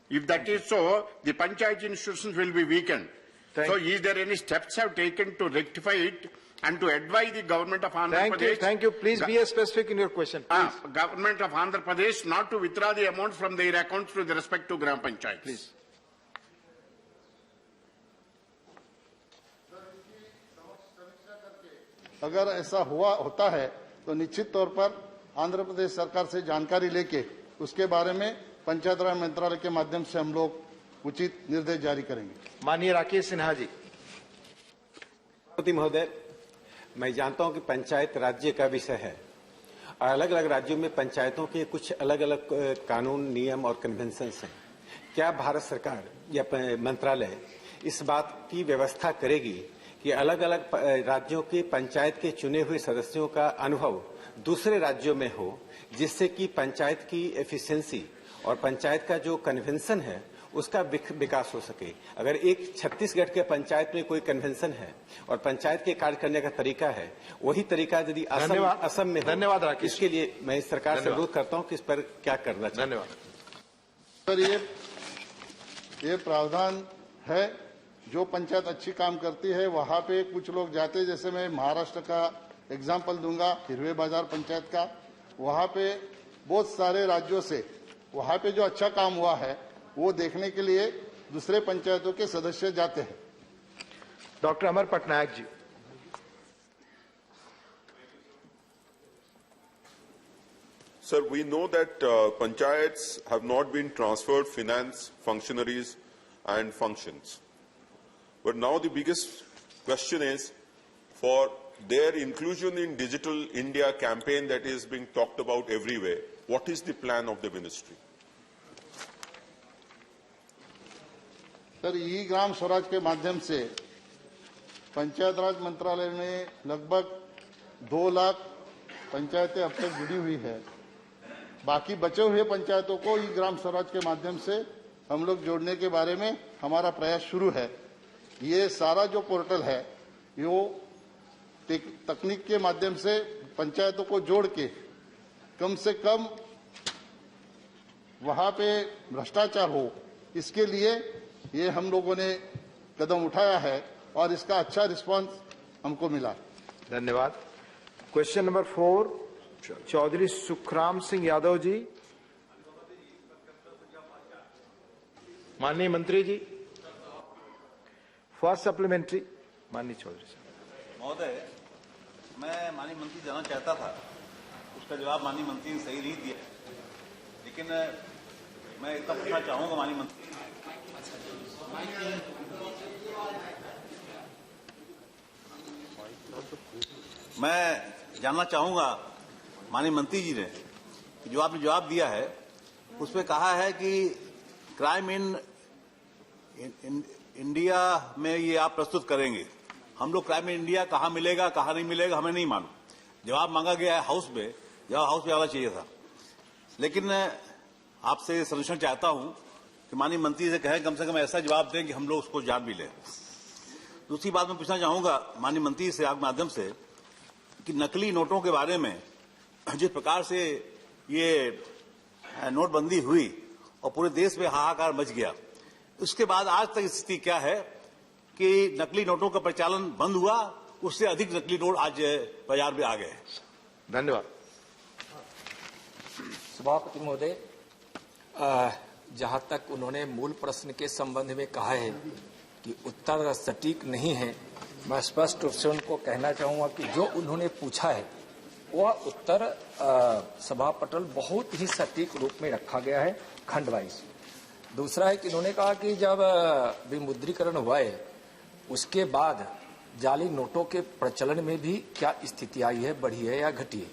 If that is so, the Panchayat institutions will be weakened. Is there any steps have taken to rectify it and to advise the government of Andhra Pradesh? Thank you. Please be specific in your question. Government of Andhra Pradesh not to withdraw the amounts from their accounts with respect to Gram Panchayat. Please. अगर ऐसा होता है तो निश्चित तौर पर आंध्र प्रदेश सरकार से जानकारी लेके उसके बारे में पंचायत राज मंत्रालय के माध्यम से हम लोग उचित निर्देश जारी करेंगे। माननीय राकेश सिन्हा जी। महोदय, मैं जानता हूं कि पंचायत राज्य का विषय है और अलग अलग राज्यों में पंचायतों के कुछ अलग अलग कानून, नियम और कन्वेंशंस हैं। क्या भारत सरकार या मंत्रालय इस बात की व्यवस्था करेगी कि अलग अलग राज्यों के पंचायत के चुने हुए सदस्यों का अनुभव दूसरे राज्यों में हो, जिससे कि पंचायत की एफिशिएंसी और पंचायत का जो कन्वेंशन है उसका विकास हो सके? अगर एक छत्तीसगढ़ के पंचायत में कोई कन्वेंशन है और पंचायत के कार्य करने का तरीका है, वही तरीका यदि असम में हो, धन्यवाद राकेश। इसके लिए मैं इस सरकार से अनुरोध करता हूं कि इस पर क्या करना चाहिए। धन्यवाद सर। ये प्रावधान है, जो पंचायत अच्छी काम करती है वहां पे कुछ लोग जाते, जैसे मैं महाराष्ट्र का एग्जाम्पल दूंगा, हिरवे बाजार पंचायत का, वहां पे बहुत सारे राज्यों से वहां पे जो अच्छा काम हुआ है वो देखने के लिए दूसरे पंचायतों के सदस्य जाते हैं। Doctor Amar Patnaik ji. Sir, we know that panchayats have not been transferred finance, functionaries and functions. But now the biggest question is for their inclusion in Digital India campaign that is being talked about everywhere. What is the plan of the ministry? Sir, e Gram Swaraj के माध्यम से पंचायत राज मंत्रालय में लगभग 2 लाख पंचायतें अब तक जुड़ी हुई है। बाकी बचे हुए पंचायतों को ई ग्राम स्वराज के माध्यम से हम लोग जोड़ने के बारे में हमारा प्रयास शुरू है। ये सारा जो पोर्टल है वो तकनीक के माध्यम से पंचायतों को जोड़ के कम से कम वहां पे भ्रष्टाचार हो, इसके लिए ये हम लोगों ने कदम उठाया है और इसका अच्छा रिस्पांस हमको मिला। धन्यवाद। Question number 4, Chaudhary Sukhram Singh Yadav ji. माननीय मंत्री जी, फर्स्ट सप्लीमेंट्री। माननीय चौधरी साहब। महोदय, मैं माननीय मंत्री जानना चाहता था, उसका जवाब माननीय मंत्री ने सही नहीं दिया, लेकिन मैं इतना पूछना चाहूंगा माननीय मंत्री, मैं जानना चाहूंगा माननीय मंत्री जी ने कि जो आपने जवाब दिया है उसमें कहा है कि क्राइम इन इंडिया में ये आप प्रस्तुत करेंगे। हम लोग क्राइम इन इंडिया कहाँ मिलेगा कहाँ नहीं मिलेगा हमें नहीं मालूम। जवाब मांगा गया है हाउस में, जवाब हाउस में आना चाहिए था। लेकिन आपसे सजेशन चाहता हूं कि माननीय मंत्री से कहें कम से कम ऐसा जवाब दें कि हम लोग उसको जान भी लें। दूसरी बात मैं पूछना चाहूंगा माननीय मंत्री से आपके माध्यम से कि नकली नोटों के बारे में जिस प्रकार से ये नोटबंदी हुई और पूरे देश में हाहाकार मच गया, उसके बाद आज तक स्थिति क्या है कि नकली नोटों का प्रचलन बंद हुआ, उससे अधिक नकली नोट आज बाजार में आ गए। धन्यवाद। सभापति महोदय, जहां तक उन्होंने मूल प्रश्न के संबंध में कहा है कि उत्तर सटीक नहीं है, मैं स्पष्ट रूप से उनको कहना चाहूंगा कि जो उन्होंने पूछा है वह उत्तर सभापटल बहुत ही सटीक रूप में रखा गया है, खंड वाइज। दूसरा है कि उन्होंने कहा कि जब विमुद्रीकरण हुआ है उसके बाद जाली नोटों के प्रचलन में भी क्या स्थिति आई है, बढ़ी है या घटी है।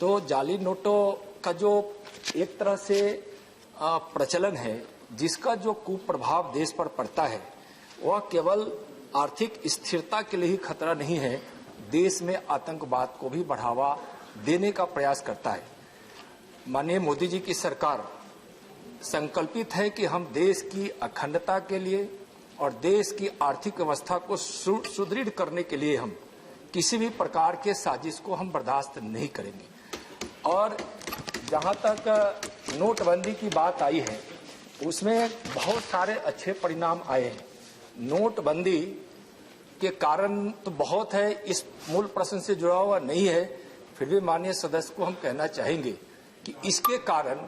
तो जाली नोटों का जो एक तरह से प्रचलन है, जिसका जो कुप्रभाव देश पर पड़ता है, वह केवल आर्थिक स्थिरता के लिए ही खतरा नहीं है, देश में आतंकवाद को भी बढ़ावा देने का प्रयास करता है। माननीय मोदी जी की सरकार संकल्पित है कि हम देश की अखंडता के लिए और देश की आर्थिक व्यवस्था को सुदृढ़ करने के लिए हम किसी भी प्रकार के साजिश को हम बर्दाश्त नहीं करेंगे। और जहां तक नोटबंदी की बात आई है, उसमें बहुत सारे अच्छे परिणाम आए हैं। नोटबंदी के कारण तो बहुत है, इस मूल प्रश्न से जुड़ा हुआ नहीं है, फिर भी माननीय सदस्य को हम कहना चाहेंगे कि इसके कारण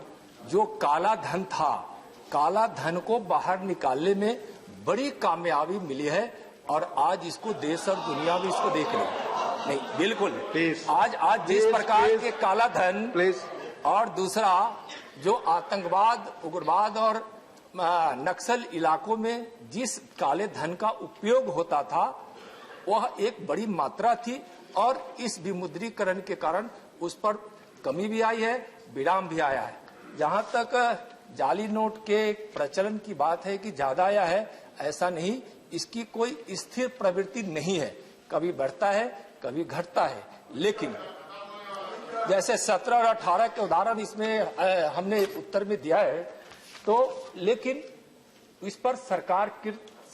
जो काला धन था, काला धन को बाहर निकालने में बड़ी कामयाबी मिली है और आज इसको देश और दुनिया भी इसको देख रही है। नहीं, बिल्कुल आज जिस प्रकार के काला धन और दूसरा जो आतंकवाद, उग्रवाद और नक्सल इलाकों में जिस काले धन का उपयोग होता था, वह एक बड़ी मात्रा थी और इस विमुद्रीकरण के कारण उस पर कमी भी आई है, विराम भी आया है। जहां तक जाली नोट के प्रचलन की बात है कि ज्यादा आया है, ऐसा नहीं, इसकी कोई स्थिर प्रवृत्ति नहीं है, कभी बढ़ता है कभी घटता है। लेकिन जैसे 17 और 18 के उदाहरण इसमें हमने उत्तर में दिया है, तो लेकिन इस पर सरकार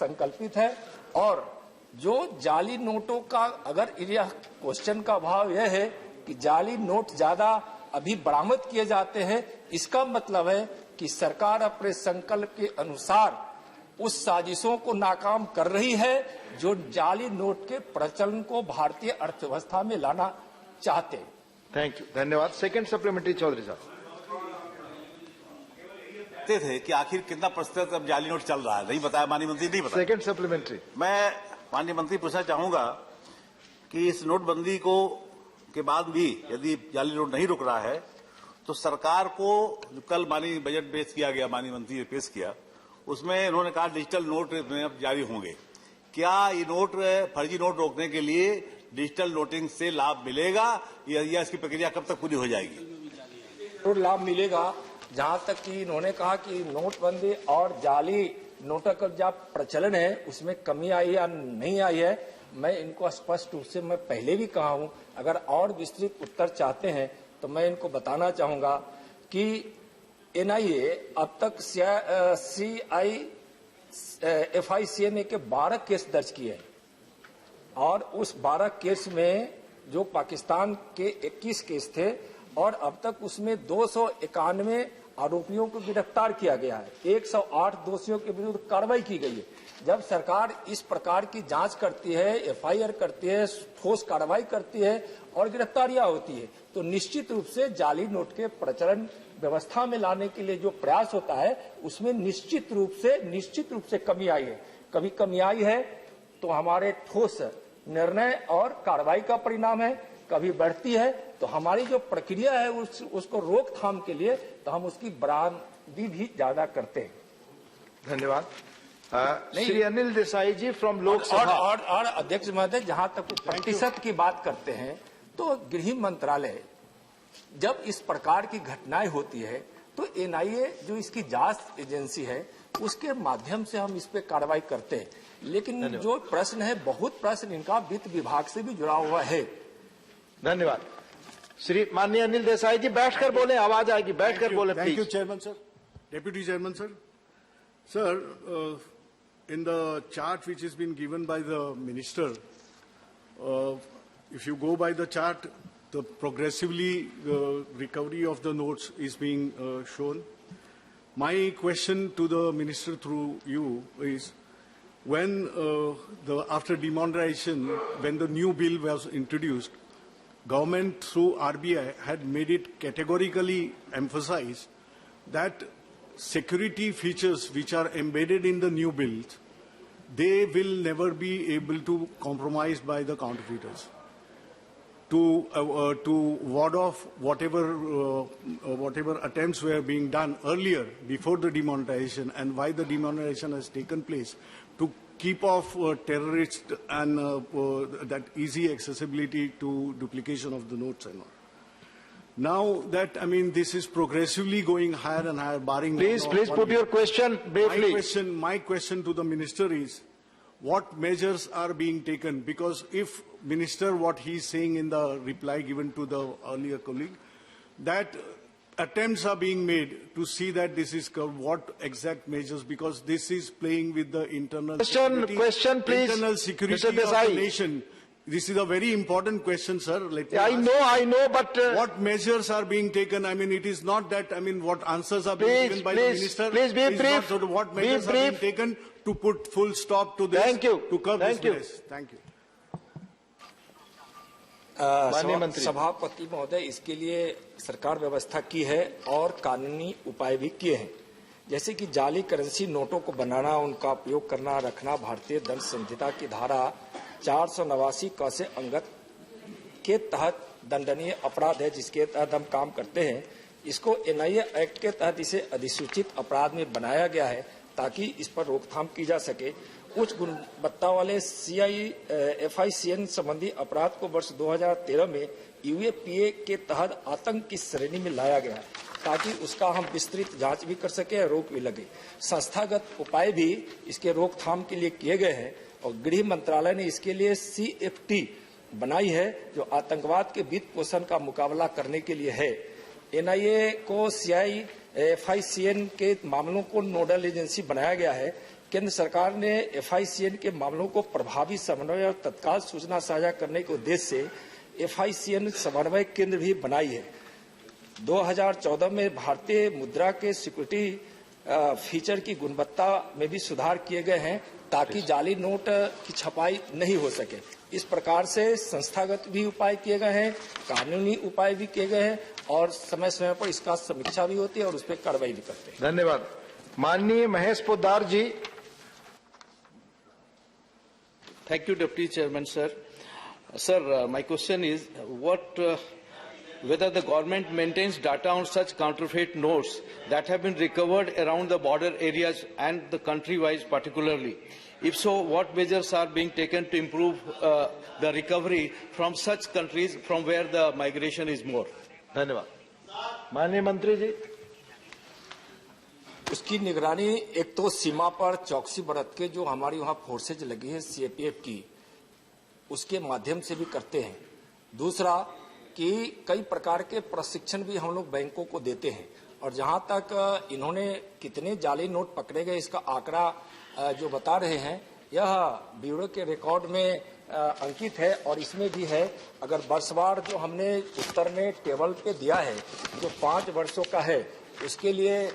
संकल्पित है। और जो जाली नोटों का, अगर यह क्वेश्चन का भाव यह है कि जाली नोट ज्यादा अभी बरामद किए जाते हैं, इसका मतलब है कि सरकार अपने संकल्प के अनुसार उस साजिशों को नाकाम कर रही है जो जाली नोट के प्रचलन को भारतीय अर्थव्यवस्था में लाना चाहते हैं। थैंक यू, धन्यवाद। सेकंड सप्लीमेंट्री चौधरी साहब। थे कि आखिर कितना प्रतिशत अब जाली नोट चल रहा है, नहीं बताया माननीय मंत्री, नहीं बताया। Second supplementary. मैं माननीय मंत्री पूछना चाहूंगा कि इस नोटबंदी को के बाद भी यदि जाली नोट नहीं रुक रहा है, तो सरकार को जो कल माननीय बजट पेश किया गया, माननीय मंत्री ने पेश किया, उसमें उन्होंने कहा डिजिटल नोट अब जारी होंगे। क्या ये नोट, फर्जी नोट रोकने के लिए डिजिटल नोटिंग से लाभ मिलेगा या इसकी प्रक्रिया कब तक पूरी हो जाएगी? जरूर लाभ मिलेगा। जहां तक कि इन्होंने कहा कि नोटबंदी और जाली नोटों का जो प्रचलन है उसमें कमी आई या नहीं आई है, मैं इनको स्पष्ट रूप से मैं पहले भी कहा हूं, अगर और विस्तृत उत्तर चाहते हैं तो मैं इनको बताना चाहूंगा कि एनआईए अब तक FICNA के 12 केस दर्ज किए हैं और उस 12 केस में जो पाकिस्तान के 21 केस थे और अब तक उसमें 291 आरोपियों को गिरफ्तार किया गया है, 108 दोषियों के विरुद्ध कार्रवाई की गई है। जब सरकार इस प्रकार की जांच करती है, FIR करती है, ठोस कार्रवाई करती है और गिरफ्तारियां होती है, तो निश्चित रूप से जाली नोट के प्रचलन व्यवस्था में लाने के लिए जो प्रयास होता है उसमें निश्चित रूप से कमी आई है। कभी कमी आई है तो हमारे ठोस निर्णय और कार्रवाई का परिणाम है, कभी बढ़ती है तो हमारी जो प्रक्रिया है उसको रोकथाम के लिए तो हम उसकी बरामदी भी ज्यादा करते हैं। धन्यवाद। श्री अनिल देसाई जी फ्रॉम लोकसभा। और अध्यक्ष महोदय, जहां तक प्रतिशत की बात करते हैं तो गृह मंत्रालय जब इस प्रकार की घटनाएं होती है तो एनआईए जो इसकी जांच एजेंसी है उसके माध्यम से हम इस पे कार्रवाई करते हैं। लेकिन जो प्रश्न है, बहुत प्रश्न इनका वित्त विभाग से भी जुड़ा हुआ है। धन्यवाद। श्री माननीय अनिल देसाई जी बैठकर बोले, आवाज आएगी, बैठकर बोले please. Thank you chairman sir. Deputy chairman sir, sir in the chart which has been given by the minister, if you go by the chart, the progressively recovery of the notes is being shown. My question to the minister through you is, when after demonetization, when the new bill was introduced, government through RBI had made it categorically emphasize that security features which are embedded in the new bills, they will never be able to compromise by the counterfeiters to ward off whatever attempts were being done earlier before the demonetization and why the demonetization has taken place, to keep off terrorists and that easy accessibility to duplication of the notes and all. Now that, I mean, this is progressively going higher and higher, barring... Please put your question briefly. My question to the minister is, what measures are being taken? Because if minister, what he's saying in the reply given to the earlier colleague, that attempts are being made to see that this is what exact measures, because this is playing with the internal question, please. Internal security Mr. of the Desai. nation. This is a very important question, sir. Let me I ask. know, but what measures are being taken? I mean, it is not that. I mean, what answers are being given by the minister? Please be is brief. Not sort of what measures are being taken to put full stop to this. Thank you. To curb Thank this you. menace. Thank you. माननीय मंत्री। सभापति महोदय, इसके लिए सरकार व्यवस्था की है और कानूनी उपाय भी किए हैं, जैसे कि जाली करेंसी नोटों को बनाना, उनका उपयोग करना, रखना भारतीय दंड संहिता की धारा 489 क से अंगत के तहत दंडनीय अपराध है, जिसके तहत हम काम करते हैं। इसको एनआईए एक्ट के तहत इसे अधिसूचित अपराध में बनाया गया है ताकि इस पर रोकथाम की जा सके। उच्च गुणवत्ता वाले FICN संबंधी अपराध को वर्ष 2013 में UAPA के तहत आतंक की श्रेणी में लाया गया ताकि उसका हम विस्तृत जांच भी कर सके और रोक भी लगे। संस्थागत उपाय भी इसके रोकथाम के लिए किए गए हैं और गृह मंत्रालय ने इसके लिए CFT बनाई है, जो आतंकवाद के वित्त पोषण का मुकाबला करने के लिए है। NIA को FICN के मामलों को नोडल एजेंसी बनाया गया है। केंद्र सरकार ने FICN के मामलों को प्रभावी समन्वय और तत्काल सूचना साझा करने के उद्देश्य से FICN समन्वय केंद्र भी बनाई है। 2014 में भारतीय मुद्रा के सिक्योरिटी फीचर की गुणवत्ता में भी सुधार किए गए हैं ताकि जाली नोट की छपाई नहीं हो सके। इस प्रकार से संस्थागत भी उपाय किए गए हैं, कानूनी उपाय भी किए गए हैं और समय समय पर इसका समीक्षा भी होती है और उस पर कार्रवाई भी करते हैं। धन्यवाद। माननीय महेश पोद्दार जी। Thank you, Deputy Chairman, sir. Sir, my question is whether the government maintains data on such counterfeit notes that have been recovered around the border areas and the country-wise particularly. If so, what measures are being taken to improve the recovery from such countries from where the migration is more? धन्यवाद। माननीय मंत्री जी। उसकी निगरानी एक तो सीमा पर चौकसी बरत के जो हमारी वहाँ फोर्सेज लगी है CAPF की, उसके माध्यम से भी करते हैं। दूसरा कि कई प्रकार के प्रशिक्षण भी हम लोग बैंकों को देते हैं और जहाँ तक इन्होंने कितने जाली नोट पकड़े गए इसका आंकड़ा जो बता रहे हैं, यह ब्यूरो के रिकॉर्ड में अंकित है और इसमें भी है। अगर वर्षवार जो हमने उत्तर में टेबल पे दिया है जो 5 वर्षों का है, उसके लिए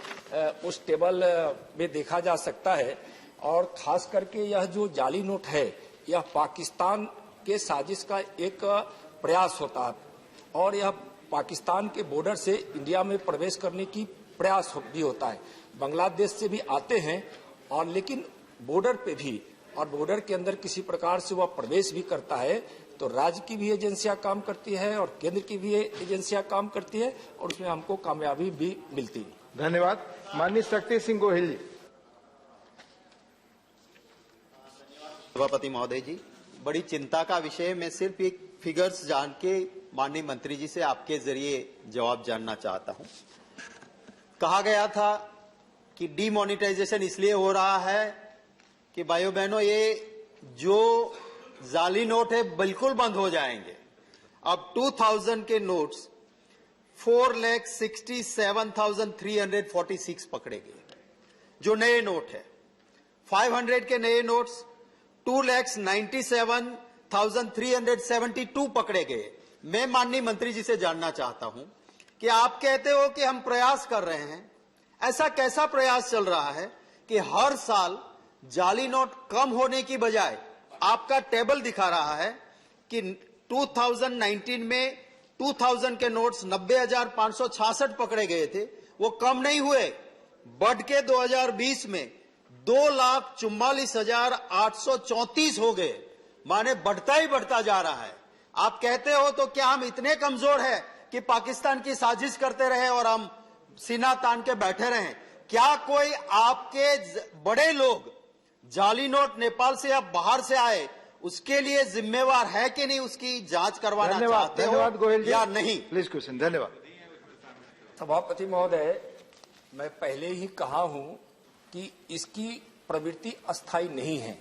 उस टेबल में देखा जा सकता है। और खास करके यह जो जाली नोट है, यह पाकिस्तान के साजिश का एक प्रयास होता है और यह पाकिस्तान के बॉर्डर से इंडिया में प्रवेश करने की प्रयास भी होता है। बांग्लादेश से भी आते हैं और लेकिन बॉर्डर पे भी और बॉर्डर के अंदर किसी प्रकार से वह प्रवेश भी करता है, तो राज्य की भी एजेंसियां काम करती है और केंद्र की भी एजेंसियां काम करती है और उसमें हमको कामयाबी भी मिलती है। धन्यवाद। माननीय शक्ति सिंह गोहिल जी। सभापति महोदय जी, बड़ी चिंता का विषय, मैं सिर्फ एक फिगर्स जान के माननीय मंत्री जी से आपके जरिए जवाब जानना चाहता हूं। कहा गया था कि डीमोनेटाइजेशन इसलिए हो रहा है कि भाइयों बहनों ये जो जाली नोट है बिल्कुल बंद हो जाएंगे। अब 2000 के नोट्स 4,67,346 पकड़े गए जो नए नोट है। 500 के नए नोट्स 2,97,372 पकड़े गए। मैं माननीय मंत्री जी से जानना चाहता हूं कि आप कहते हो कि हम प्रयास कर रहे हैं, ऐसा कैसा प्रयास चल रहा है कि हर साल जाली नोट कम होने की बजाय आपका टेबल दिखा रहा है कि 2019 में 2000 के नोट्स 90,566 पकड़े गए थे, वो कम नहीं हुए, बढ़ के 2020 में 2,44,834 हो गए। माने बढ़ता ही बढ़ता जा रहा है। आप कहते हो तो क्या हम इतने कमजोर हैं कि पाकिस्तान की साजिश करते रहे और हम सीना तान के बैठे रहे? क्या कोई आपके बड़े लोग जाली नोट नेपाल से या बाहर से आए उसके लिए जिम्मेवार है कि नहीं, उसकी जांच करवाना चाहते हो या नहीं? Please question. धन्यवाद। सभापति महोदय, मैं पहले ही कहा हूं कि इसकी प्रवृत्ति अस्थायी नहीं है।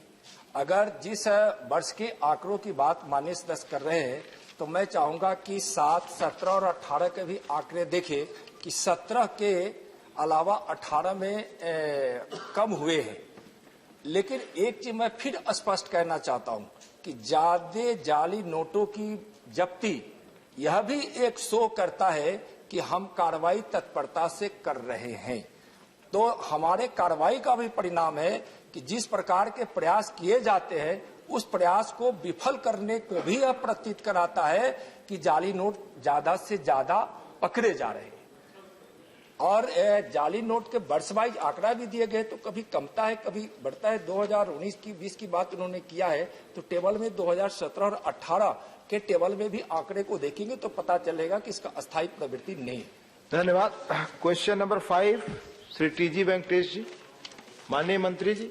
अगर जिस वर्ष के आंकड़ों की बात माननीय सदस्य कर रहे हैं तो मैं चाहूंगा कि 7, 17 और 18 के भी आंकड़े देखें कि कि 17 के अलावा 18 में कम हुए हैं। लेकिन एक चीज मैं फिर स्पष्ट कहना चाहता हूं कि ज्यादा जाली नोटों की जब्ती यह भी एक शो करता है कि हम कार्रवाई तत्परता से कर रहे हैं। तो हमारे कार्रवाई का भी परिणाम है कि जिस प्रकार के प्रयास किए जाते हैं उस प्रयास को विफल करने को भी यह प्रतीत कराता है कि जाली नोट ज्यादा से ज्यादा पकड़े जा रहे हैं। और जाली नोट के वर्ष वाइज आंकड़ा भी दिए गए, तो कभी कमता है कभी बढ़ता है। 2019 की 20 की बात उन्होंने किया है, तो टेबल में 2017 और 18 के टेबल में भी आंकड़े को देखेंगे तो पता चलेगा कि इसका अस्थायी प्रवृत्ति नहीं है। धन्यवाद। Question number 5 Shri TG Venkatesh ji. माननीय मंत्री जी।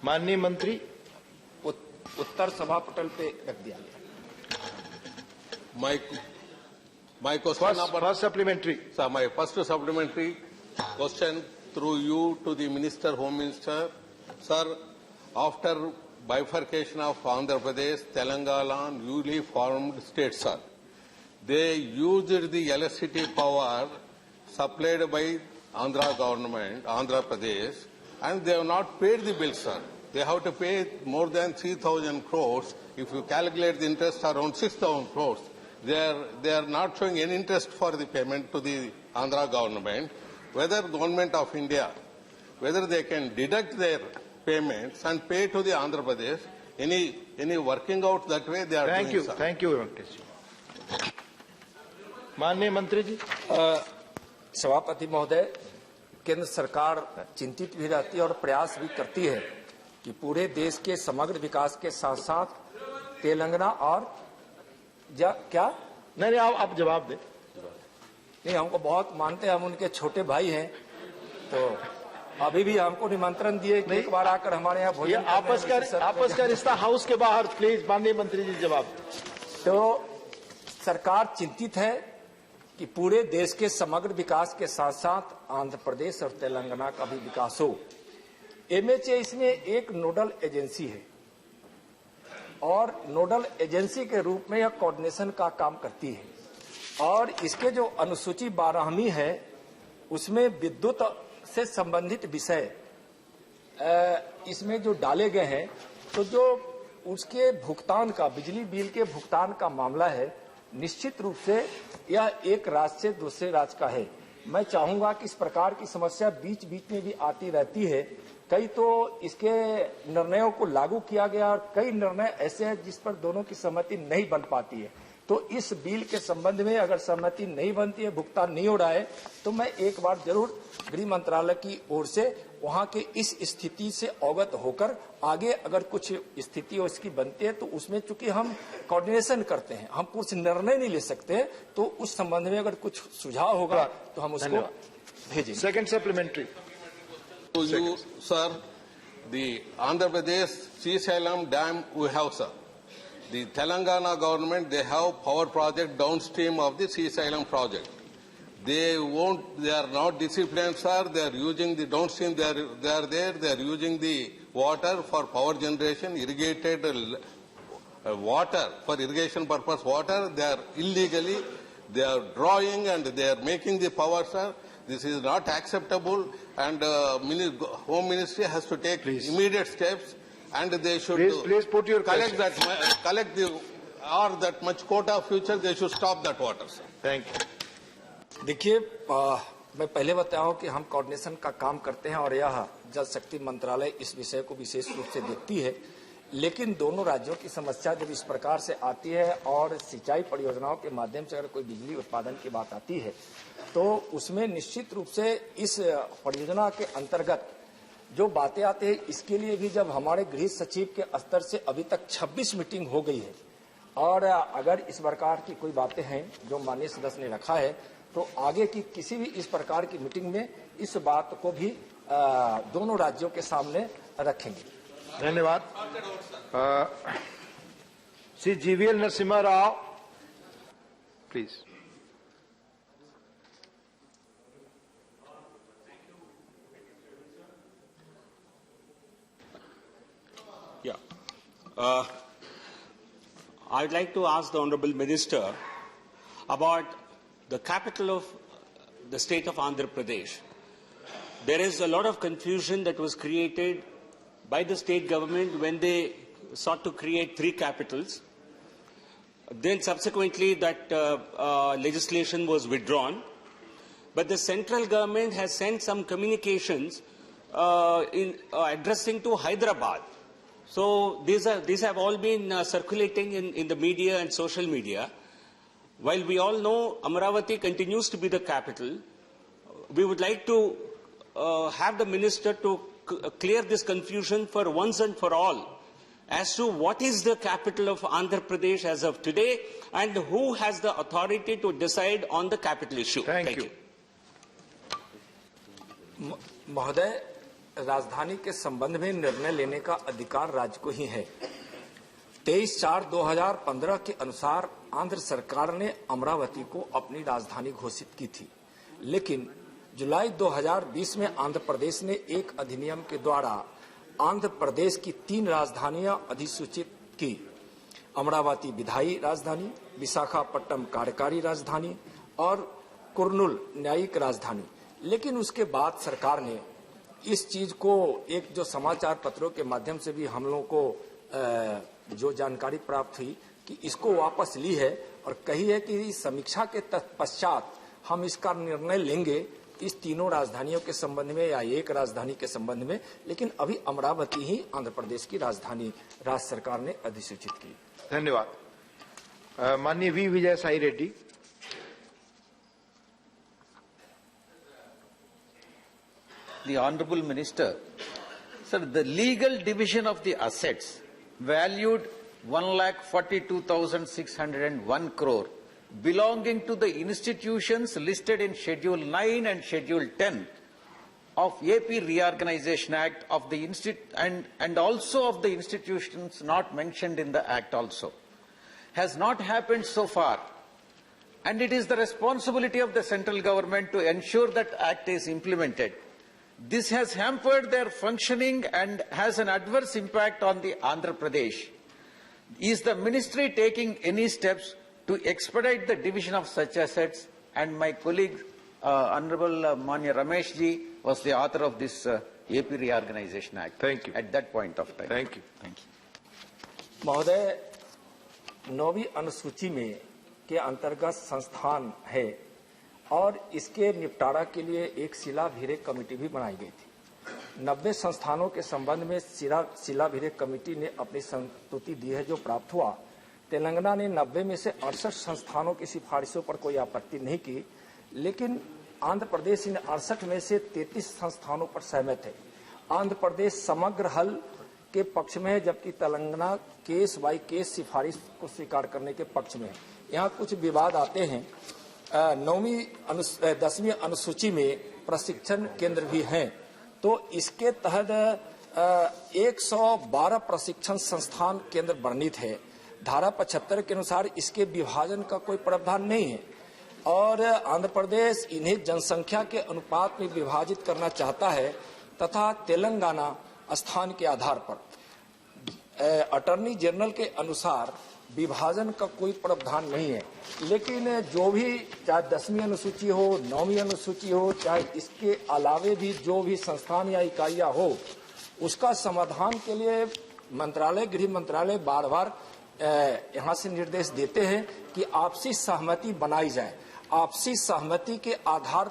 माननीय मंत्री। उत्तर सभा पटल पे रख दिया गया। My question first supplementary. Sir, my first supplementary question through you to the Minister, Home Minister. Sir, after bifurcation of Andhra Pradesh, Telangana, newly formed states, sir, they used the electricity power supplied by Andhra government, Andhra Pradesh, and they have not paid the bill, sir. They have to pay more than 3,000 crores. If you calculate the interest around 6,000 crores, they are not showing any interest for the payment to the Andhra government. Whether government of India, whether they can deduct their payments and pay to the Andhra Pradesh, any working out that way they are Thank doing, you. sir. Thank you, Venkatesh ji. माननीय मंत्री जी। सभापति महोदय, केंद्र सरकार चिंतित भी रहती है और प्रयास भी करती है कि पूरे देश के समग्र विकास के साथ साथ तेलंगाना और क्या नहीं आप जवाब दें। नहीं, हमको बहुत मानते हैं, हम उनके छोटे भाई हैं, तो अभी भी हमको निमंत्रण दिए कि एक बार आकर हमारे यहाँ भोजन आपस का रिश्ता हाउस के बाहर। प्लीज माननीय मंत्री जी जवाब। तो सरकार चिंतित है कि पूरे देश के समग्र विकास के साथ साथ आंध्र प्रदेश और तेलंगाना का भी विकास हो। एमएचए इसमें एक नोडल एजेंसी है और नोडल एजेंसी के रूप में यह कोऑर्डिनेशन का काम करती है। और इसके जो अनुसूची 12वीं है उसमें विद्युत से संबंधित विषय इसमें जो डाले गए हैं, तो जो उसके भुगतान का, बिजली बिल के भुगतान का मामला है, निश्चित रूप से यह एक राज्य से दूसरे राज्य का है। मैं चाहूंगा कि इस प्रकार की समस्या बीच बीच में भी आती रहती है। कई तो इसके निर्णयों को लागू किया गया और कई निर्णय ऐसे हैं जिस पर दोनों की सहमति नहीं बन पाती है। तो इस बिल के संबंध में अगर सहमति नहीं बनती है, भुगतान नहीं हो रहा है, तो मैं एक बार जरूर गृह मंत्रालय की ओर से वहां के इस स्थिति से अवगत होकर आगे अगर कुछ स्थिति उसकी बनती है तो उसमें चूंकि हम कोऑर्डिनेशन करते हैं, हम कुछ निर्णय नहीं ले सकते, तो उस संबंध में अगर कुछ सुझाव होगा तो हम उसको भेजेंगे। Second supplementary. To you, sir, the Andhra Pradesh Srisailam Dam we have, sir. The Telangana government, they have power project downstream of the Srisailam project. They are not disciplined, sir. They are using the downstream, they are using the water for power generation, irrigated water, for irrigation purpose water. They are illegally, they are drawing and they are making the power, sir. This is not acceptable, and Home Ministry has to take immediate steps, and they should please put your collect that much quota of future. They should stop that water, sir. Thank you. देखिए, मैं पहले बताया कि हम coordination का काम करते हैं और यह जल शक्ति मंत्रालय इस विषय को विशेष रूप से देखती है। लेकिन दोनों राज्यों की समस्या जब इस प्रकार से आती है और सिंचाई परियोजनाओं के माध्यम से अगर कोई बिजली उत्पादन की बात आती है, तो उसमें निश्चित रूप से इस परियोजना के अंतर्गत जो बातें आती है, इसके लिए भी जब हमारे गृह सचिव के स्तर से अभी तक 26 मीटिंग हो गई है, और अगर इस प्रकार की कोई बातें हैं जो माननीय सदस्य ने रखा है, तो आगे की किसी भी इस प्रकार की मीटिंग में इस बात को भी दोनों राज्यों के सामने रखेंगे। धन्यवाद। Shri GVL Narasimha Rao, please. I'd like to ask the Honorable Minister about the capital of the state of Andhra Pradesh, there is a lot of confusion that was created by the state government when they sought to create 3 capitals. Then subsequently that legislation was withdrawn. But the central government has sent some communications addressing to Hyderabad. So these have all been circulating in the media and social media. While we all know Amaravati continues to be the capital, we would like to have the minister to clear this confusion for once and for all as to what is the capital of Andhra Pradesh as of today and who has the authority to decide on the capital issue. Thank you. महोदय, राजधानी के संबंध में निर्णय लेने का अधिकार राज्य को ही है। 23/4/2015 के अनुसार आंध्र सरकार ने अमरावती को अपनी राजधानी घोषित की थी, लेकिन जुलाई 2020 में आंध्र प्रदेश ने एक अधिनियम के द्वारा आंध्र प्रदेश की 3 राजधानियां अधिसूचित की। अमरावती विधायी राजधानी, विशाखापट्टनम कार्यकारी राजधानी और कुर्नूल न्यायिक राजधानी। लेकिन उसके बाद सरकार ने इस चीज को, एक जो समाचार पत्रों के माध्यम से भी हम लोगों को जो जानकारी प्राप्त हुई कि इसको वापस ली है और कही है कि समीक्षा के तत्पश्चात हम इसका निर्णय लेंगे इस तीनों राजधानियों के संबंध में या एक राजधानी के संबंध में। लेकिन अभी अमरावती ही आंध्र प्रदेश की राजधानी राज्य सरकार ने अधिसूचित की। धन्यवाद। माननीय V Vijay Sai Reddy. The Honorable Minister, sir, the legal division of the assets valued 1,42,601 crore belonging to the institutions listed in Schedule 9 and Schedule 10 of AP Reorganization Act of the and also of the institutions not mentioned in the Act also has not happened so far, and it is the responsibility of the central government to ensure that Act is implemented. This has hampered their functioning and has an adverse impact on the Andhra Pradesh. Is the ministry taking any steps to expedite the division of such assets? And my colleague, Honorable Manya Ramesh ji, was the author of this AP Reorganization Act. Thank you. At that point of time. Thank you. Thank you. महोदय, 9वीं अनुसूची में के अंतर्गत संस्थान है और इसके निपटारा के लिए एक शिलाभिरेख कमेटी भी बनाई गई थी। 90 संस्थानों के संबंध में शिलाभिरेख कमेटी ने अपनी संस्तुति दी है जो प्राप्त हुआ। तेलंगाना ने 90 में से 68 संस्थानों की सिफारिशों पर कोई आपत्ति नहीं की, लेकिन आंध्र प्रदेश इन 68 में से 33 संस्थानों पर सहमत है। आंध्र प्रदेश समग्र हल के पक्ष में है, जबकि तेलंगाना केस बाई केस सिफारिश को स्वीकार करने के पक्ष में है। यहाँ कुछ विवाद आते हैं। 10वीं अनुसूची में प्रशिक्षण केंद्र भी हैं, तो इसके तहत 112 प्रशिक्षण संस्थान केंद्र वर्णित है। धारा 75 के अनुसार इसके विभाजन का कोई प्रावधान नहीं है और आंध्र प्रदेश इन्हें जनसंख्या के अनुपात में विभाजित करना चाहता है तथा तेलंगाना स्थान के आधार पर। अटॉर्नी जनरल के अनुसार विभाजन का कोई प्रावधान नहीं है, लेकिन जो भी चाहे 10वीं अनुसूची हो, 9वीं अनुसूची हो, चाहे इसके अलावे भी जो भी संस्थान या इकाइयां हो, उसका समाधान के लिए मंत्रालय, गृह मंत्रालय बार बार यहाँ से निर्देश देते हैं कि आपसी सहमति बनाई जाए। आपसी सहमति के आधार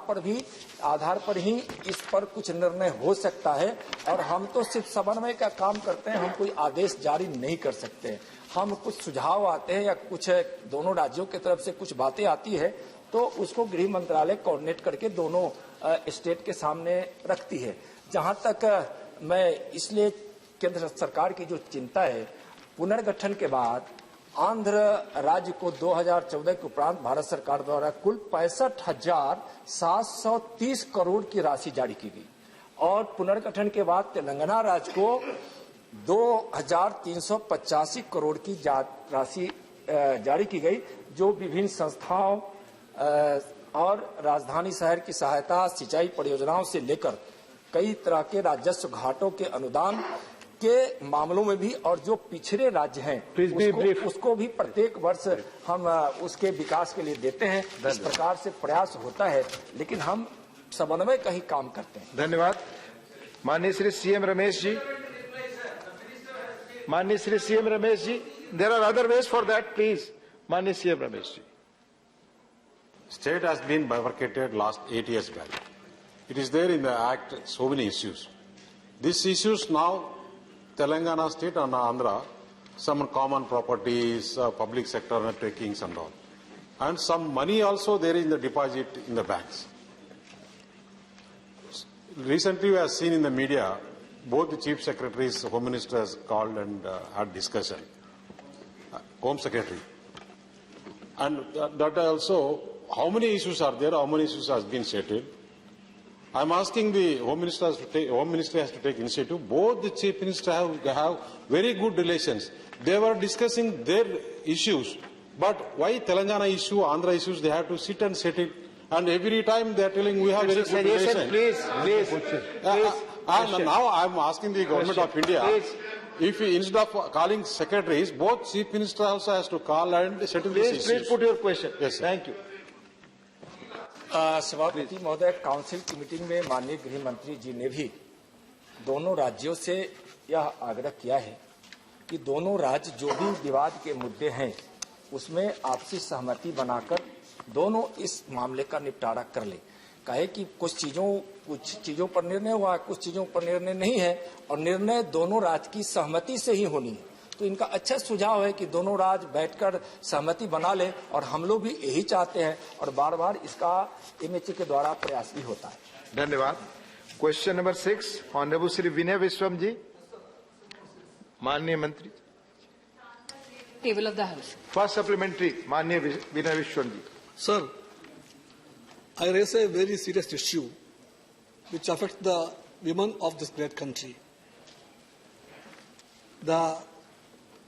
पर ही इस पर कुछ निर्णय हो सकता है और हम तो सिर्फ समन्वय का काम करते हैं, हम कोई आदेश जारी नहीं कर सकते। हम कुछ सुझाव आते हैं या कुछ दोनों राज्यों की तरफ से कुछ बातें आती है तो उसको गृह मंत्रालय कोऑर्डिनेट करके दोनों स्टेट के सामने रखती है। जहां तक मैं इसलिए केंद्र सरकार की जो चिंता है, पुनर्गठन के बाद आंध्र राज्य को 2014 के उपरांत भारत सरकार द्वारा कुल 65,730 करोड़ की राशि जारी की गई और पुनर्गठन के बाद तेलंगाना राज्य को 2,385 करोड़ की राशि जारी की गई, जो विभिन्न संस्थाओं और राजधानी शहर की सहायता, सिंचाई परियोजनाओं से लेकर कई तरह के राजस्व घाटों के अनुदान के मामलों में भी और जो पिछड़े राज्य हैं उसको भी प्रत्येक वर्ष हम उसके विकास के लिए देते हैं। इस प्रकार से प्रयास होता है, लेकिन हम समन्वय का ही काम करते हैं। धन्यवाद। माननीय श्री सीएम रमेश जी, माननीय Shri CM Ramesh ji, there are other ways for that, please. माननीय CM Ramesh ji. State has been bifurcated last 8 years back. It is there in the Act, so many issues. These issues now, Telangana state and Andhra, some common properties, public sector undertakings and all. And some money also there in the deposit in the banks. Recently we have seen in the media, both the chief secretaries, home minister has called and had discussion. Home secretary. And that also, how many issues are there, how many issues has been settled. I am asking the Home Minister has to take initiative. Both the Chief Minister have very good relations. They were discussing their issues. But why Telangana issue, Andhra issues, they have to sit and settle. And every time they are telling we have very good relations. Please. And now I am asking the Government of India, if instead of calling secretaries, both Chief Minister also has to call and settle these issues. Please put your question. Yes, sir. Thank you. सभापति महोदय, council की meeting में माननीय गृह मंत्री जी ने भी दोनों राज्यों से यह आग्रह किया है कि दोनों राज्य जो भी विवाद के मुद्दे हैं उसमें आपसी सहमति बनाकर दोनों इस मामले का निपटारा कर ले। कहे कि कुछ चीजों पर निर्णय हुआ, कुछ चीजों पर निर्णय नहीं है और निर्णय दोनों राज्य की सहमति से ही होनी है। तो इनका अच्छा सुझाव है कि दोनों राज्य बैठकर सहमति बना ले और हम लोग भी यही चाहते हैं और बार बार इसका एमएचए के द्वारा प्रयास भी होता है। धन्यवाद। Question number 6, honourable Shri Binoy Viswam ji. माननीय मंत्री, table of the house. First supplementary, माननीय Binoy Viswam ji. Sir, I raise a very serious issue which affects the women of this great country. The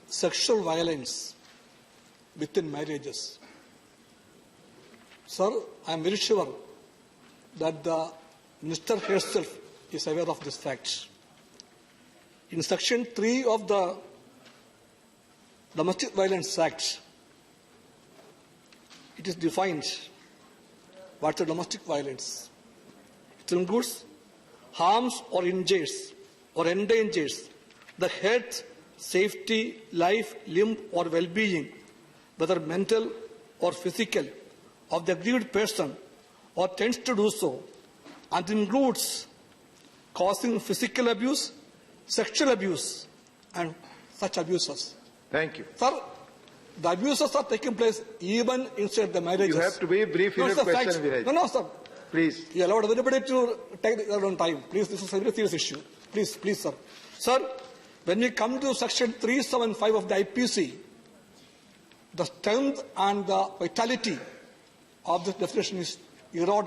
sexual violence within marriages. Sir, I am very sure that the Minister herself is aware of this fact. In Section 3 of the Domestic Violence Act, it is defined what is domestic violence. It includes harms or injures or endangers the health, safety, life, limb or well-being, whether mental or physical, of the aggrieved person or tends to do so, and includes causing physical abuse, sexual abuse and such abuses. Thank you. Sir, the abuses are taking place even inside the marriages. You have to be brief in your question, Viraj. No, sir. Please. You allowed everybody to take their own time. Please, this is a very serious issue. Please, sir. Sir, when we come to Section 375 of the IPC, the strength and the vitality of this definition is eroded.